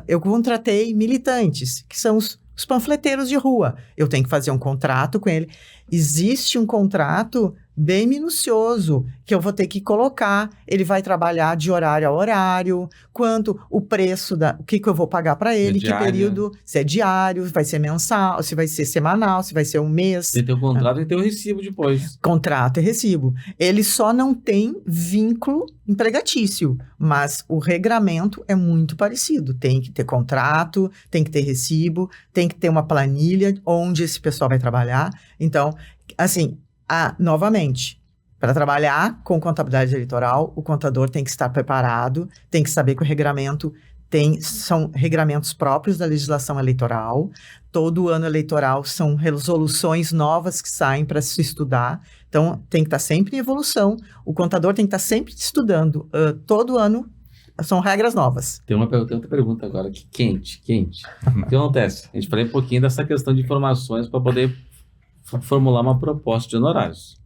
Eu contratei militantes, que são os panfleteiros de rua. Eu tenho que fazer um contrato com ele. existe um contrato bem minucioso, que eu vou ter que colocar, ele vai trabalhar de horário a horário, quanto o preço, o que eu vou pagar para ele, que período, se é diário, vai ser mensal, se vai ser semanal, se vai ser um mês. Tem que ter o contrato e ter o recibo depois. Contrato e recibo. Ele só não tem vínculo empregatício, mas o regramento é muito parecido. Tem que ter contrato, tem que ter recibo, tem que ter uma planilha onde esse pessoal vai trabalhar. Então, assim, novamente, para trabalhar com contabilidade eleitoral, o contador tem que estar preparado, tem que saber que o regramento são regramentos próprios da legislação eleitoral. Todo ano eleitoral são resoluções novas que saem para se estudar. Então, tem que estar sempre em evolução. O contador tem que estar sempre estudando. Todo ano são regras novas. Tem outra pergunta agora, que quente. O que acontece? A gente falou um pouquinho dessa questão de informações para poder formular uma proposta de honorários.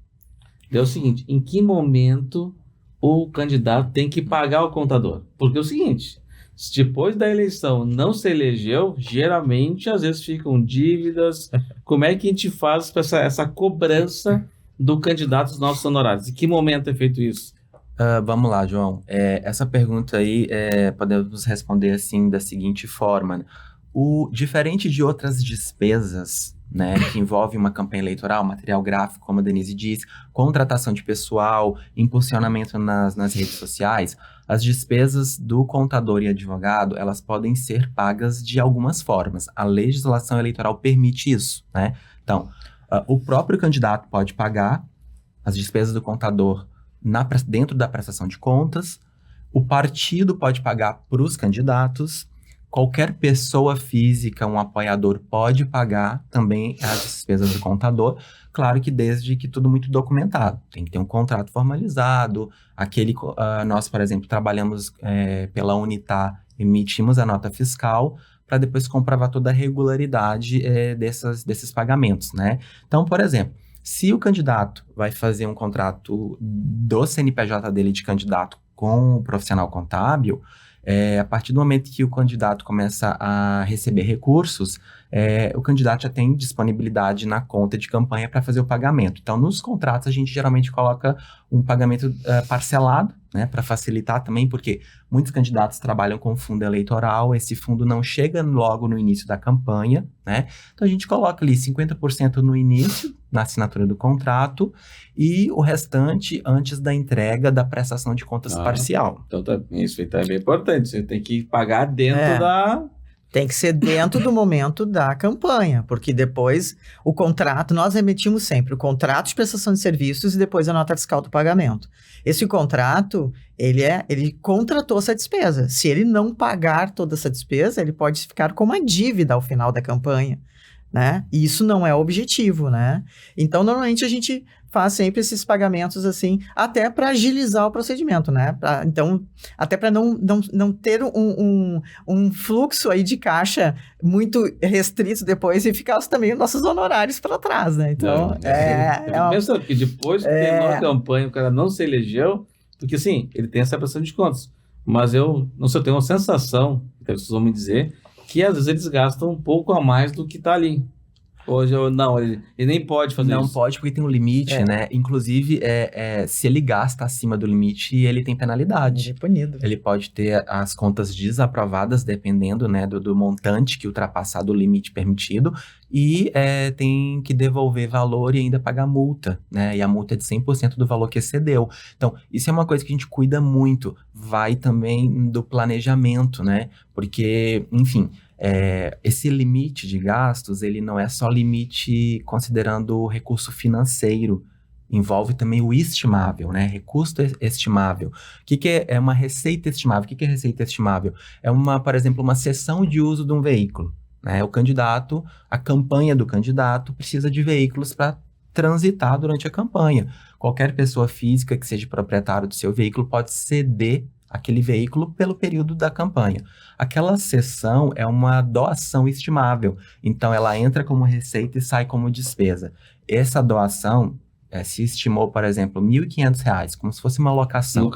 É o seguinte, em que momento o candidato tem que pagar o contador? Porque é o seguinte, se depois da eleição não se elegeu, geralmente às vezes ficam dívidas. Como é que a gente faz essa cobrança do candidato dos nossos honorários? Em que momento é feito isso? Vamos lá, João. Essa pergunta aí podemos responder assim da seguinte forma, né? Diferente de outras despesas, né, que envolve uma campanha eleitoral, material gráfico, como a Denise disse, contratação de pessoal, impulsionamento nas redes sociais, as despesas do contador e advogado, elas podem ser pagas de algumas formas. A legislação eleitoral permite isso, né? Então, o próprio candidato pode pagar as despesas do contador dentro da prestação de contas, o partido pode pagar para os candidatos, qualquer pessoa física, um apoiador, pode pagar também as despesas do contador, claro que desde que tudo muito documentado. Tem que ter um contrato formalizado, nós, por exemplo, trabalhamos pela Unitar, emitimos a nota fiscal para depois comprovar toda a regularidade desses pagamentos, né? Então, por exemplo, se o candidato vai fazer um contrato do CNPJ dele de candidato com o profissional contábil, a partir do momento que o candidato começa a receber recursos, o candidato já tem disponibilidade na conta de campanha para fazer o pagamento. Então, nos contratos, a gente geralmente coloca um pagamento parcelado, né, para facilitar também, porque muitos candidatos trabalham com fundo eleitoral, esse fundo não chega logo no início da campanha, né? Então, a gente coloca ali 50% no início, na assinatura do contrato, e o restante antes da entrega da prestação de contas parcial. Então, isso é bem importante, você tem que pagar dentro da... Tem que ser dentro do momento da campanha, porque depois o contrato, nós emitimos sempre o contrato de prestação de serviços e depois a nota fiscal do pagamento. Esse contrato, ele contratou essa despesa. Se ele não pagar toda essa despesa, ele pode ficar com uma dívida ao final da campanha, né? E isso não é o objetivo, né? Então, normalmente a gente faz sempre esses pagamentos assim, até para agilizar o procedimento, né? Então, até para não ter um fluxo aí de caixa muito restrito depois e ficar também os nossos honorários para trás, né? Então, pensa que depois que terminou a campanha, o cara não se elegeu, porque sim, ele tem essa prestação de contas, mas eu tenho uma sensação, que as pessoas vão me dizer, que às vezes eles gastam um pouco a mais do que está ali. Hoje ele nem pode fazer isso. Não pode porque tem um limite, né? Inclusive, se ele gasta acima do limite, ele tem penalidade. Ele é punido. Ele pode ter as contas desaprovadas, dependendo, né, do montante que ultrapassar do limite permitido, e tem que devolver valor e ainda pagar multa, né? E a multa é de 100% do valor que excedeu. Então, isso é uma coisa que a gente cuida muito. Vai também do planejamento, né? Porque, enfim... esse limite de gastos, ele não é só limite considerando o recurso financeiro, envolve também o estimável, né? Recurso estimável. O que é uma receita estimável? O que é receita estimável? Por exemplo, uma cessão de uso de um veículo, né? A campanha do candidato precisa de veículos para transitar durante a campanha. Qualquer pessoa física que seja proprietário do seu veículo pode ceder aquele veículo pelo período da campanha. Aquela cessão é uma doação estimável, então ela entra como receita e sai como despesa. Essa doação, se estimou, por exemplo, R$ 1.500, como se fosse uma locação.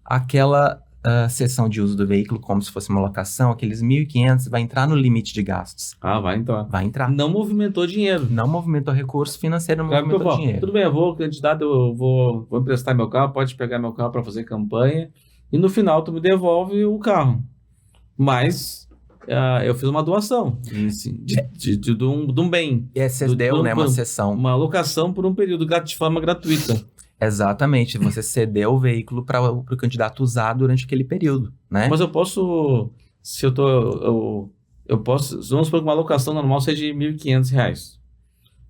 Aquela a cessão de uso do veículo como se fosse uma locação, aqueles 1.500 vai entrar no limite de gastos. Vai entrar. Vai entrar. Não movimentou dinheiro. Não movimentou recurso financeiro, não Claro, movimentou dinheiro. Tudo bem, eu vou, candidato, eu vou emprestar meu carro, pode pegar meu carro para fazer campanha, e no final tu me devolve o carro. Mas eu fiz uma doação de um bem. E cedeu, né, uma cessão. Uma locação por um período de forma gratuita. Exatamente, você cedeu o veículo para o candidato usar durante aquele período, né? Mas eu posso, se eu tô, eu posso, vamos supor que uma locação normal seja de R$1.500.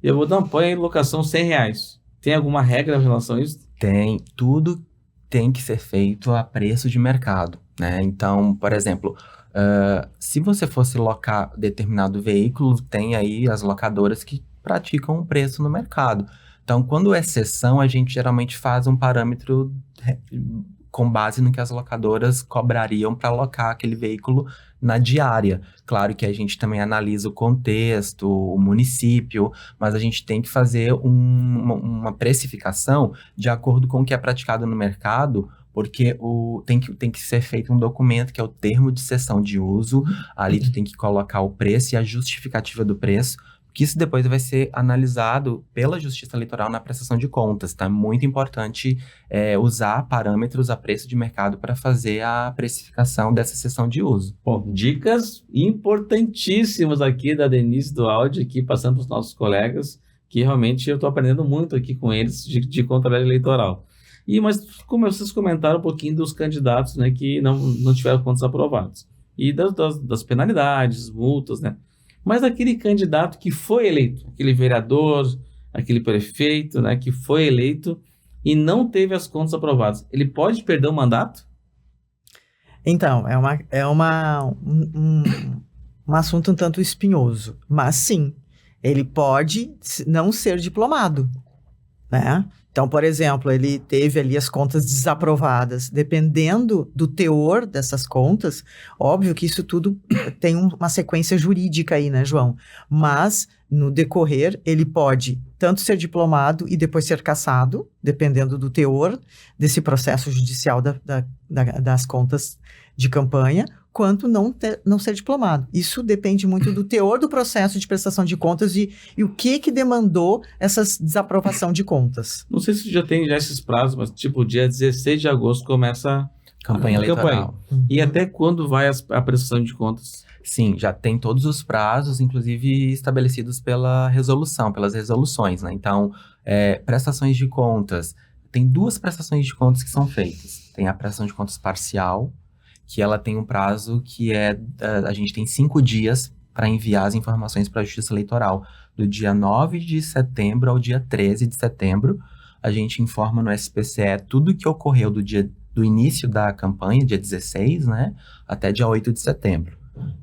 E eu vou dar põe em locação R$100. Tem alguma regra em relação a isso? Tem, tudo tem que ser feito a preço de mercado, né? Então, por exemplo, se você fosse locar determinado veículo, tem aí as locadoras que praticam um preço no mercado. Então, quando é cessão, a gente geralmente faz um parâmetro com base no que as locadoras cobrariam para alocar aquele veículo na diária. Claro que a gente também analisa o contexto, o município, mas a gente tem que fazer uma precificação de acordo com o que é praticado no mercado, porque tem que ser feito um documento que é o termo de cessão de uso. Ali tu tem que colocar o preço e a justificativa do preço, que isso depois vai ser analisado pela Justiça Eleitoral na prestação de contas, tá? É muito importante usar parâmetros a preço de mercado para fazer a precificação dessa cessão de uso. Bom, dicas importantíssimas aqui da Denise do áudio, aqui passando para os nossos colegas, que realmente eu estou aprendendo muito aqui com eles de contabilidade eleitoral. Mas como vocês comentaram um pouquinho dos candidatos, né, que não tiveram contas aprovadas. E das penalidades, multas, né? Mas aquele candidato que foi eleito, aquele vereador, aquele prefeito, né, que foi eleito e não teve as contas aprovadas, ele pode perder o mandato? Então, um assunto um tanto espinhoso, mas sim, ele pode não ser diplomado, né? Então, por exemplo, ele teve ali as contas desaprovadas. Dependendo do teor dessas contas, óbvio que isso tudo tem uma sequência jurídica aí, né, João? Mas, no decorrer, ele pode tanto ser diplomado e depois ser cassado, dependendo do teor desse processo judicial das contas de campanha, quanto não ser diplomado. Isso depende muito do teor do processo de prestação de contas e o que demandou essa desaprovação de contas. Não sei se já tem esses prazos, mas tipo, dia 16 de agosto começa a campanha eleitoral. E até quando vai a prestação de contas? Sim, já tem todos os prazos, inclusive estabelecidos pelas resoluções, né? Então, prestações de contas, tem 2 prestações de contas que são feitas. Tem a prestação de contas parcial, que ela tem um prazo que a gente tem 5 dias para enviar as informações para a Justiça Eleitoral. Do dia 9 de setembro ao dia 13 de setembro, a gente informa no SPCE tudo o que ocorreu do início da campanha, dia 16, né, até dia 8 de setembro.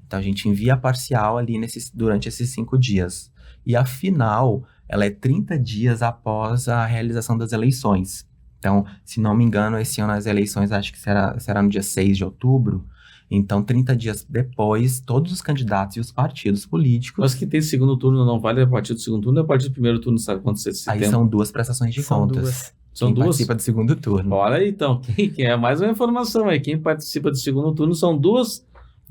Então, a gente envia a parcial ali durante esses 5 dias. E a final, ela é 30 dias após a realização das eleições. Então, se não me engano, esse ano as eleições acho que será no dia 6 de outubro. Então, 30 dias depois, todos os candidatos e os partidos políticos... Mas que tem segundo turno não vale a partir do segundo turno ou a partir do primeiro turno, sabe quanto você tem? Aí são 2 prestações de contas. São 2? Participa do segundo turno. Olha aí, então, quem é mais uma informação aí. Quem participa do segundo turno são 2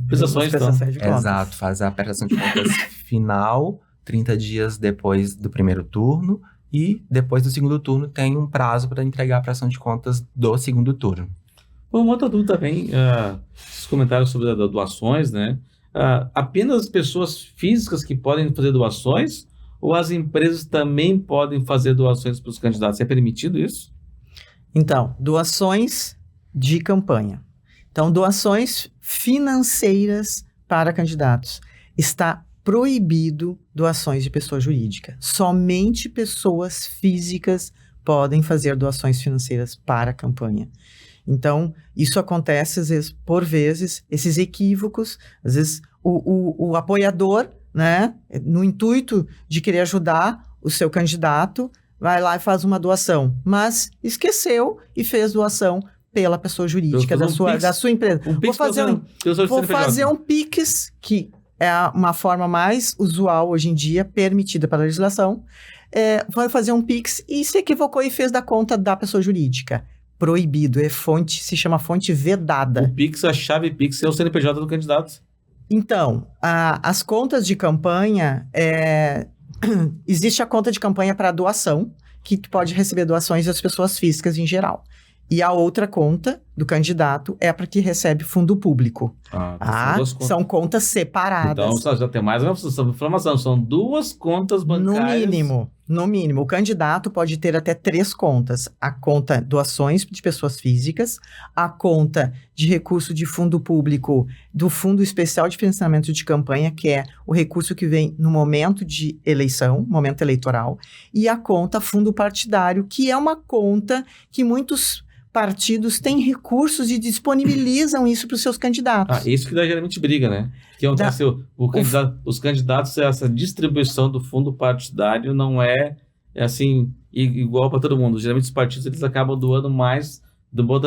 prestações de contas. Exato, faz a prestação de contas final, 30 dias depois do primeiro turno, e depois do segundo turno tem um prazo para entregar a prestação de contas do segundo turno. Bom, uma outra dúvida também, esses comentários sobre as doações, né? Apenas as pessoas físicas que podem fazer doações ou as empresas também podem fazer doações para os candidatos? É permitido isso? Então, doações de campanha. Então, doações financeiras para candidatos. Está proibido doações de pessoa jurídica. Somente pessoas físicas podem fazer doações financeiras para a campanha. Então, isso acontece, às vezes, por vezes, esses equívocos, às vezes o apoiador, né, no intuito de querer ajudar o seu candidato, vai lá e faz uma doação, mas esqueceu e fez doação pela pessoa jurídica da sua empresa. Vou fazer um Pix, que é uma forma mais usual hoje em dia, permitida pela legislação. Vai fazer um Pix e se equivocou e fez da conta da pessoa jurídica. proibido, se chama fonte vedada. O Pix, a chave Pix é o CNPJ do candidato. Então, as contas de campanha, existe a conta de campanha para doação, que tu pode receber doações das pessoas físicas em geral. E a outra conta do candidato é para que recebe fundo público. São contas separadas. Então, já tem mais uma informação. São 2 contas bancárias. No mínimo. O candidato pode ter até 3 contas. A conta doações de pessoas físicas, a conta de recurso de fundo público do Fundo Especial de Financiamento de Campanha, que é o recurso que vem no momento de eleição, momento eleitoral, e a conta fundo partidário, que é uma conta que muitos partidos têm recursos e disponibilizam isso para os seus candidatos. Isso que dá geralmente briga, né? Porque os candidatos, essa distribuição do fundo partidário não é assim, igual para todo mundo. Geralmente os partidos eles acabam doando mais,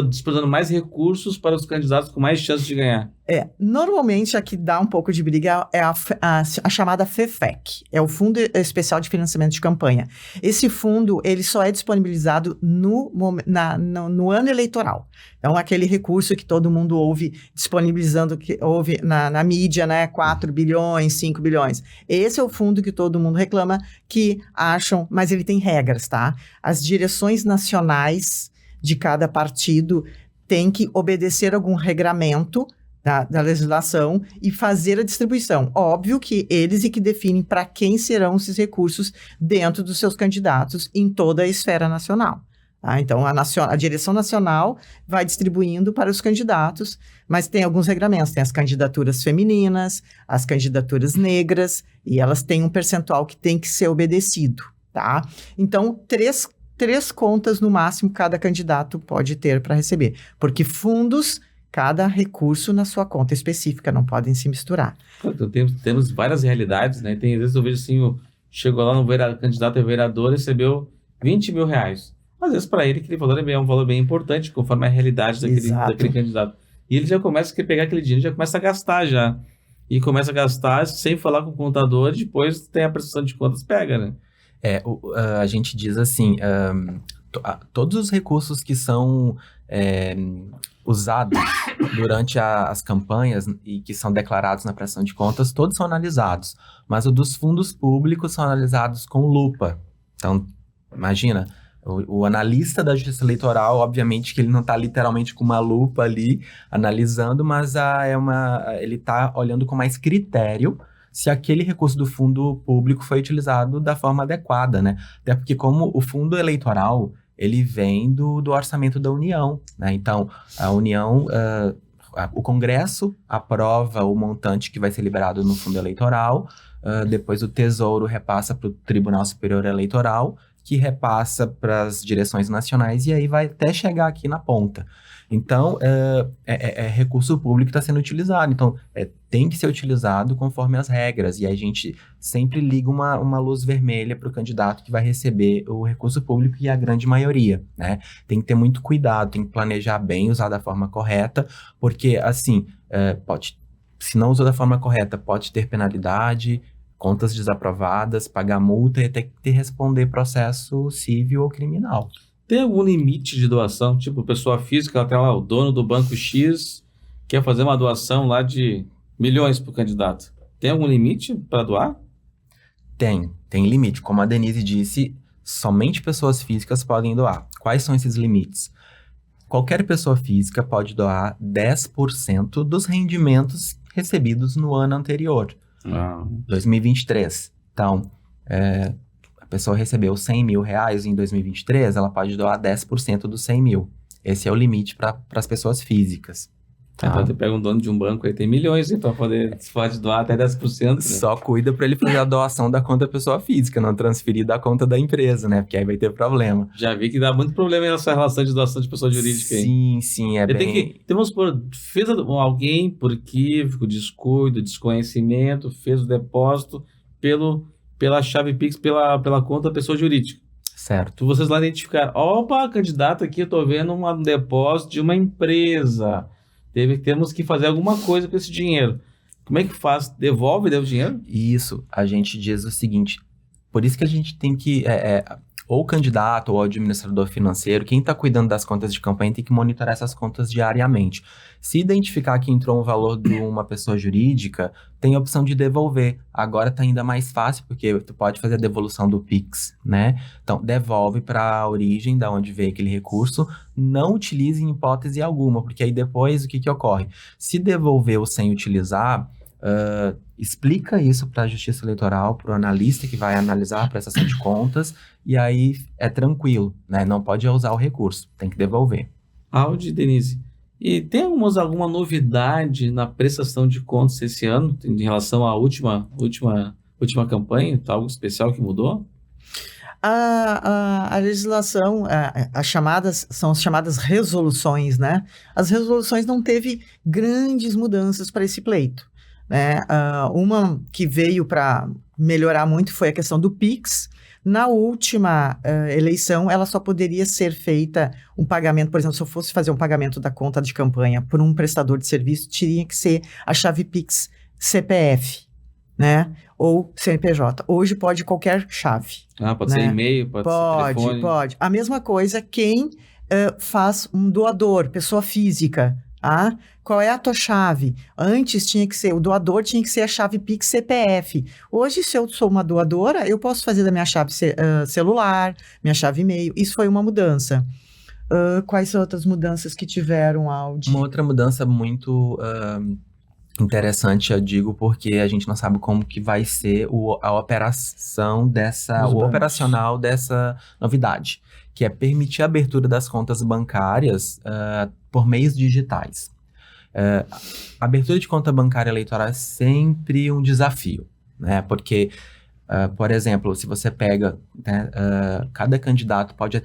disponibilizando mais recursos para os candidatos com mais chances de ganhar. Normalmente a que dá um pouco de briga é a chamada FEFEC, é o Fundo Especial de Financiamento de Campanha. Esse fundo, ele só é disponibilizado no ano eleitoral. Então, aquele recurso que todo mundo ouve disponibilizando, que ouve na mídia, né, 4 bilhões, 5 bilhões. Esse é o fundo que todo mundo reclama, que acham, mas ele tem regras, tá? As direções nacionais de cada partido têm que obedecer algum regramento da legislação e fazer a distribuição. Óbvio que eles que definem para quem serão esses recursos dentro dos seus candidatos em toda a esfera nacional. Tá? Então, a direção nacional vai distribuindo para os candidatos, mas tem alguns regramentos. Tem as candidaturas femininas, as candidaturas negras, e elas têm um percentual que tem que ser obedecido. Tá? Então, três contas no máximo cada candidato pode ter para receber, porque fundos, cada recurso na sua conta específica, não podem se misturar. Então, temos várias realidades, né? Às vezes eu vejo assim, chegou lá no candidato a vereador, recebeu 20 mil reais. Às vezes para ele aquele valor é um valor bem importante, conforme a realidade daquele candidato. E ele já começa a pegar aquele dinheiro, já começa a gastar já. E começa a gastar sem falar com o contador, depois tem a prestação de contas, pega, né? A gente diz assim, todos os recursos que são usados durante as campanhas e que são declarados na prestação de contas, todos são analisados. Mas os dos fundos públicos são analisados com lupa. Então, imagina, o analista da Justiça Eleitoral, obviamente que ele não está literalmente com uma lupa ali analisando, mas ele está olhando com mais critério se aquele recurso do fundo público foi utilizado da forma adequada, né? Até porque como o fundo eleitoral, ele vem do orçamento da União, né? Então, a União, o Congresso aprova o montante que vai ser liberado no fundo eleitoral, depois o Tesouro repassa para o Tribunal Superior Eleitoral, que repassa para as direções nacionais e aí vai até chegar aqui na ponta. Então, recurso público que está sendo utilizado. Então, tem que ser utilizado conforme as regras. E a gente sempre liga uma luz vermelha para o candidato que vai receber o recurso público, e a grande maioria, né? Tem que ter muito cuidado, tem que planejar bem, usar da forma correta, porque, assim, se não usou da forma correta, pode ter penalidade, contas desaprovadas, pagar multa e até que responder processo civil ou criminal. Tem algum limite de doação? Tipo, pessoa física, até lá, o dono do banco X quer fazer uma doação lá de milhões para o candidato. Tem algum limite para doar? Tem limite. Como a Denise disse, somente pessoas físicas podem doar. Quais são esses limites? Qualquer pessoa física pode doar 10% dos rendimentos recebidos no ano anterior. 2023. Então, a pessoa recebeu 100 mil reais em 2023, ela pode doar 10% dos 100 mil. Esse é o limite para as pessoas físicas. Tá? Então, você pega um dono de um banco aí, tem milhões, então pode doar até 10%. Né? Só cuida para ele fazer a doação da conta da pessoa física, não transferir da conta da empresa, né? Porque aí vai ter problema. Já vi que dá muito problema nessa relação de doação de pessoa jurídica aí. Sim, fez alguém por equívoco, descuido, desconhecimento, fez o depósito pela chave Pix, pela conta da pessoa jurídica. Certo. Vocês lá identificaram, opa, candidato aqui, eu tô vendo um depósito de uma empresa. Temos que fazer alguma coisa com esse dinheiro. Como é que faz? Devolve o dinheiro? Isso, a gente diz o seguinte, por isso que a gente tem que... ou o candidato ou o administrador financeiro, quem está cuidando das contas de campanha tem que monitorar essas contas diariamente. Se identificar que entrou um valor de uma pessoa jurídica, tem a opção de devolver. Agora está ainda mais fácil, porque tu pode fazer a devolução do Pix, né? Então, devolve para a origem, da onde veio aquele recurso, não utilize em hipótese alguma, porque aí depois o que ocorre? Se devolveu sem utilizar, explica isso para a Justiça Eleitoral, para o analista que vai analisar a prestação de contas, e aí é tranquilo, né? Não pode usar o recurso, tem que devolver. Audi, Denise, e tem alguma novidade na prestação de contas esse ano, em relação à última campanha? Algo especial que mudou? A legislação, são as chamadas resoluções, né? As resoluções não teve grandes mudanças para esse pleito, né? Uma que veio para melhorar muito foi a questão do Pix. Na última eleição, ela só poderia ser feita um pagamento, por exemplo, se eu fosse fazer um pagamento da conta de campanha por um prestador de serviço, teria que ser a chave Pix CPF, né? Ou CNPJ. Hoje pode qualquer chave. Pode ser e-mail, pode ser telefone. Pode. A mesma coisa quem faz um doador, pessoa física. Qual é a tua chave? Antes o doador tinha que ser a chave Pix CPF. Hoje, se eu sou uma doadora, eu posso fazer da minha chave celular, minha chave e-mail. Isso foi uma mudança. Quais são outras mudanças que tiveram, Audi? Uma outra mudança muito interessante, eu digo, porque a gente não sabe como que vai ser a operação o operacional dessa novidade, que é permitir a abertura das contas bancárias por meios digitais. A abertura de conta bancária eleitoral é sempre um desafio, né? Porque, por exemplo, se você pega, né, cada candidato pode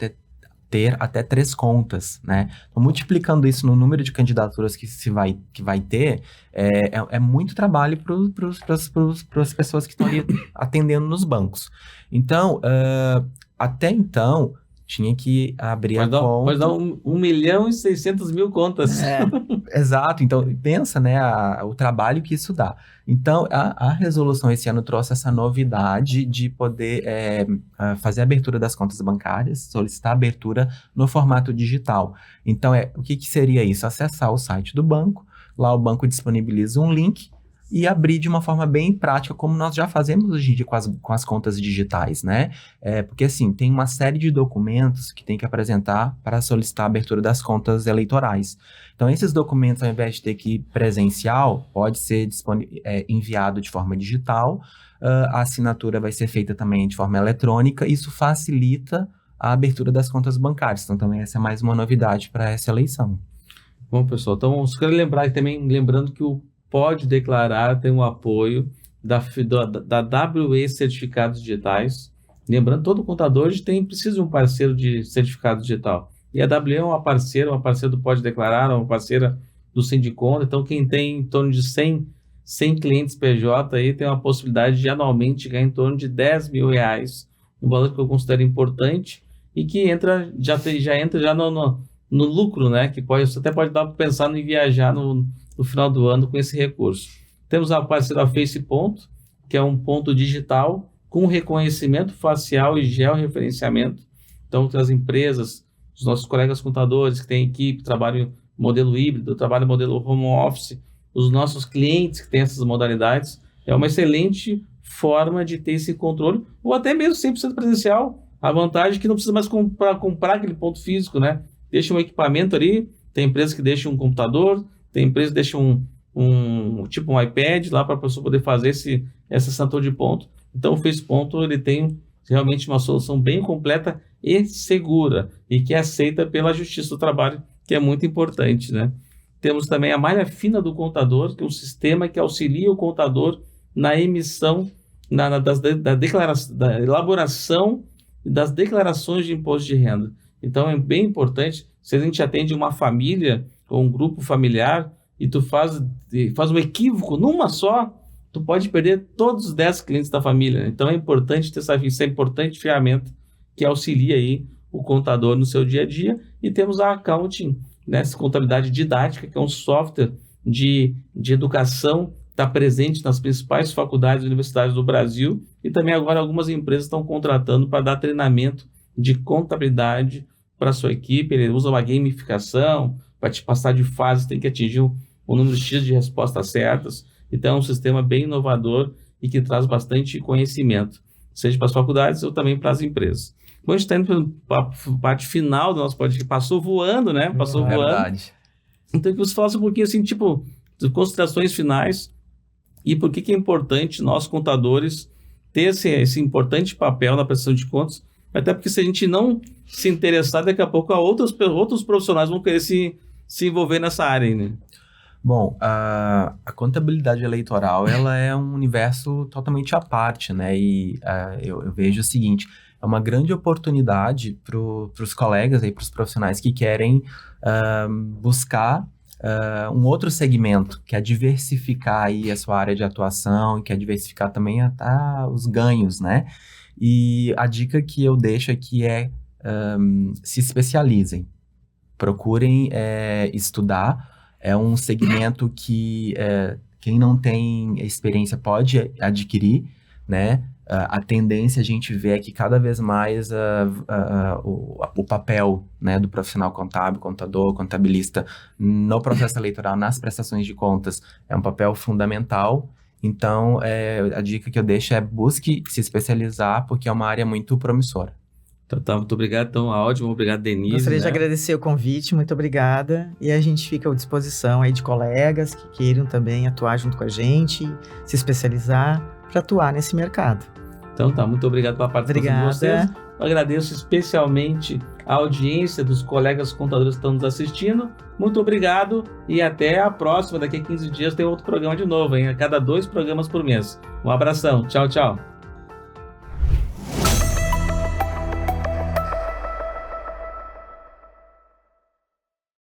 ter até 3 contas, né? Então, multiplicando isso no número de candidaturas que vai ter, é muito trabalho para as pessoas que estão ali atendendo nos bancos. Então, até então, tinha que abrir a conta... Pode dar 1.600.000 contas. Exato. Então, pensa, né, o trabalho que isso dá. Então, a resolução esse ano trouxe essa novidade de poder fazer a abertura das contas bancárias, solicitar a abertura no formato digital. Então, o que seria isso? Acessar o site do banco, lá o banco disponibiliza um link e abrir de uma forma bem prática, como nós já fazemos hoje em dia com as contas digitais, né? Porque, assim, tem uma série de documentos que tem que apresentar para solicitar a abertura das contas eleitorais. Então, esses documentos, ao invés de ter que ir presencial, pode ser enviado de forma digital, a assinatura vai ser feita também de forma eletrônica, isso facilita a abertura das contas bancárias. Então, também essa é mais uma novidade para essa eleição. Bom, pessoal, então, só quero lembrar também, lembrando que o Pode Declarar tem o apoio da WE Certificados Digitais. Lembrando, todo contador precisa de um parceiro de certificado digital. E a WE é uma parceira do Pode Declarar, uma parceira do Sindiconta. Então, quem tem em torno de 100 clientes PJ aí tem uma possibilidade de anualmente ganhar em torno de R$10.000, um valor que eu considero importante e que já entra no lucro, né? Que você até pode dar para pensar em viajar no final do ano com esse recurso. Temos a parceira Face Ponto, que é um ponto digital com reconhecimento facial e georreferenciamento. Então, as empresas, os nossos colegas contadores que têm equipe, trabalham modelo híbrido, trabalham modelo home office, os nossos clientes que têm essas modalidades, é uma excelente forma de ter esse controle, ou até mesmo 100% presencial. A vantagem é que não precisa mais comprar aquele ponto físico, né? Deixa um equipamento ali, tem empresas que deixam um computador, tem empresas que deixam um iPad lá para a pessoa poder fazer essa assinatura de ponto. Então, o Face Ponto ele tem realmente uma solução bem completa e segura e que é aceita pela Justiça do Trabalho, que é muito importante, né? Temos também a malha fina do contador, que é um sistema que auxilia o contador na emissão, da elaboração das declarações de imposto de renda. Então, é bem importante, se a gente atende uma família ou um grupo familiar e tu faz um equívoco numa só, tu pode perder todos os 10 clientes da família. Então, é importante ter essa importante ferramenta que auxilia aí o contador no seu dia a dia. E temos a Accounting, né, essa contabilidade didática, que é um software de educação, está presente nas principais faculdades e universidades do Brasil, e também agora algumas empresas estão contratando para dar treinamento de contabilidade para a sua equipe. Ele usa uma gamificação para te passar de fase, tem que atingir um número X de respostas certas. Então, é um sistema bem inovador e que traz bastante conhecimento, seja para as faculdades ou também para as empresas. Bom, a gente está indo para a parte final do nosso podcast, passou voando, né? Passou voando. Verdade. Então, que você falasse um pouquinho, assim, tipo, de considerações finais e por que é importante nós, contadores, ter esse importante papel na prestação de contas, até porque se a gente não se interessar, daqui a pouco outros profissionais vão querer se envolver nessa área, né? Bom, a contabilidade eleitoral, ela é um universo totalmente à parte, né? E eu vejo o seguinte, é uma grande oportunidade para os colegas, para os profissionais que querem buscar um outro segmento, que é diversificar aí a sua área de atuação, e quer diversificar também até os ganhos, né? E a dica que eu deixo aqui é se especializem, procurem estudar. É um segmento que quem não tem experiência pode adquirir, né? A tendência a gente vê é que cada vez mais o papel, né, do profissional contábil, contador, contabilista no processo eleitoral, nas prestações de contas, é um papel fundamental. Então, a dica que eu deixo é busque se especializar, porque é uma área muito promissora. Então, muito obrigado, então, ótimo, obrigado, Denise. Gostaria de agradecer o convite, muito obrigada. E a gente fica à disposição aí de colegas que queiram também atuar junto com a gente, se especializar para atuar nesse mercado. Então tá, muito obrigado pela participação de vocês. Obrigada. Eu agradeço especialmente a audiência dos colegas contadores que estão nos assistindo. Muito obrigado e até a próxima. Daqui a 15 dias tem outro programa de novo, hein? A cada 2 programas por mês. Um abração. Tchau, tchau.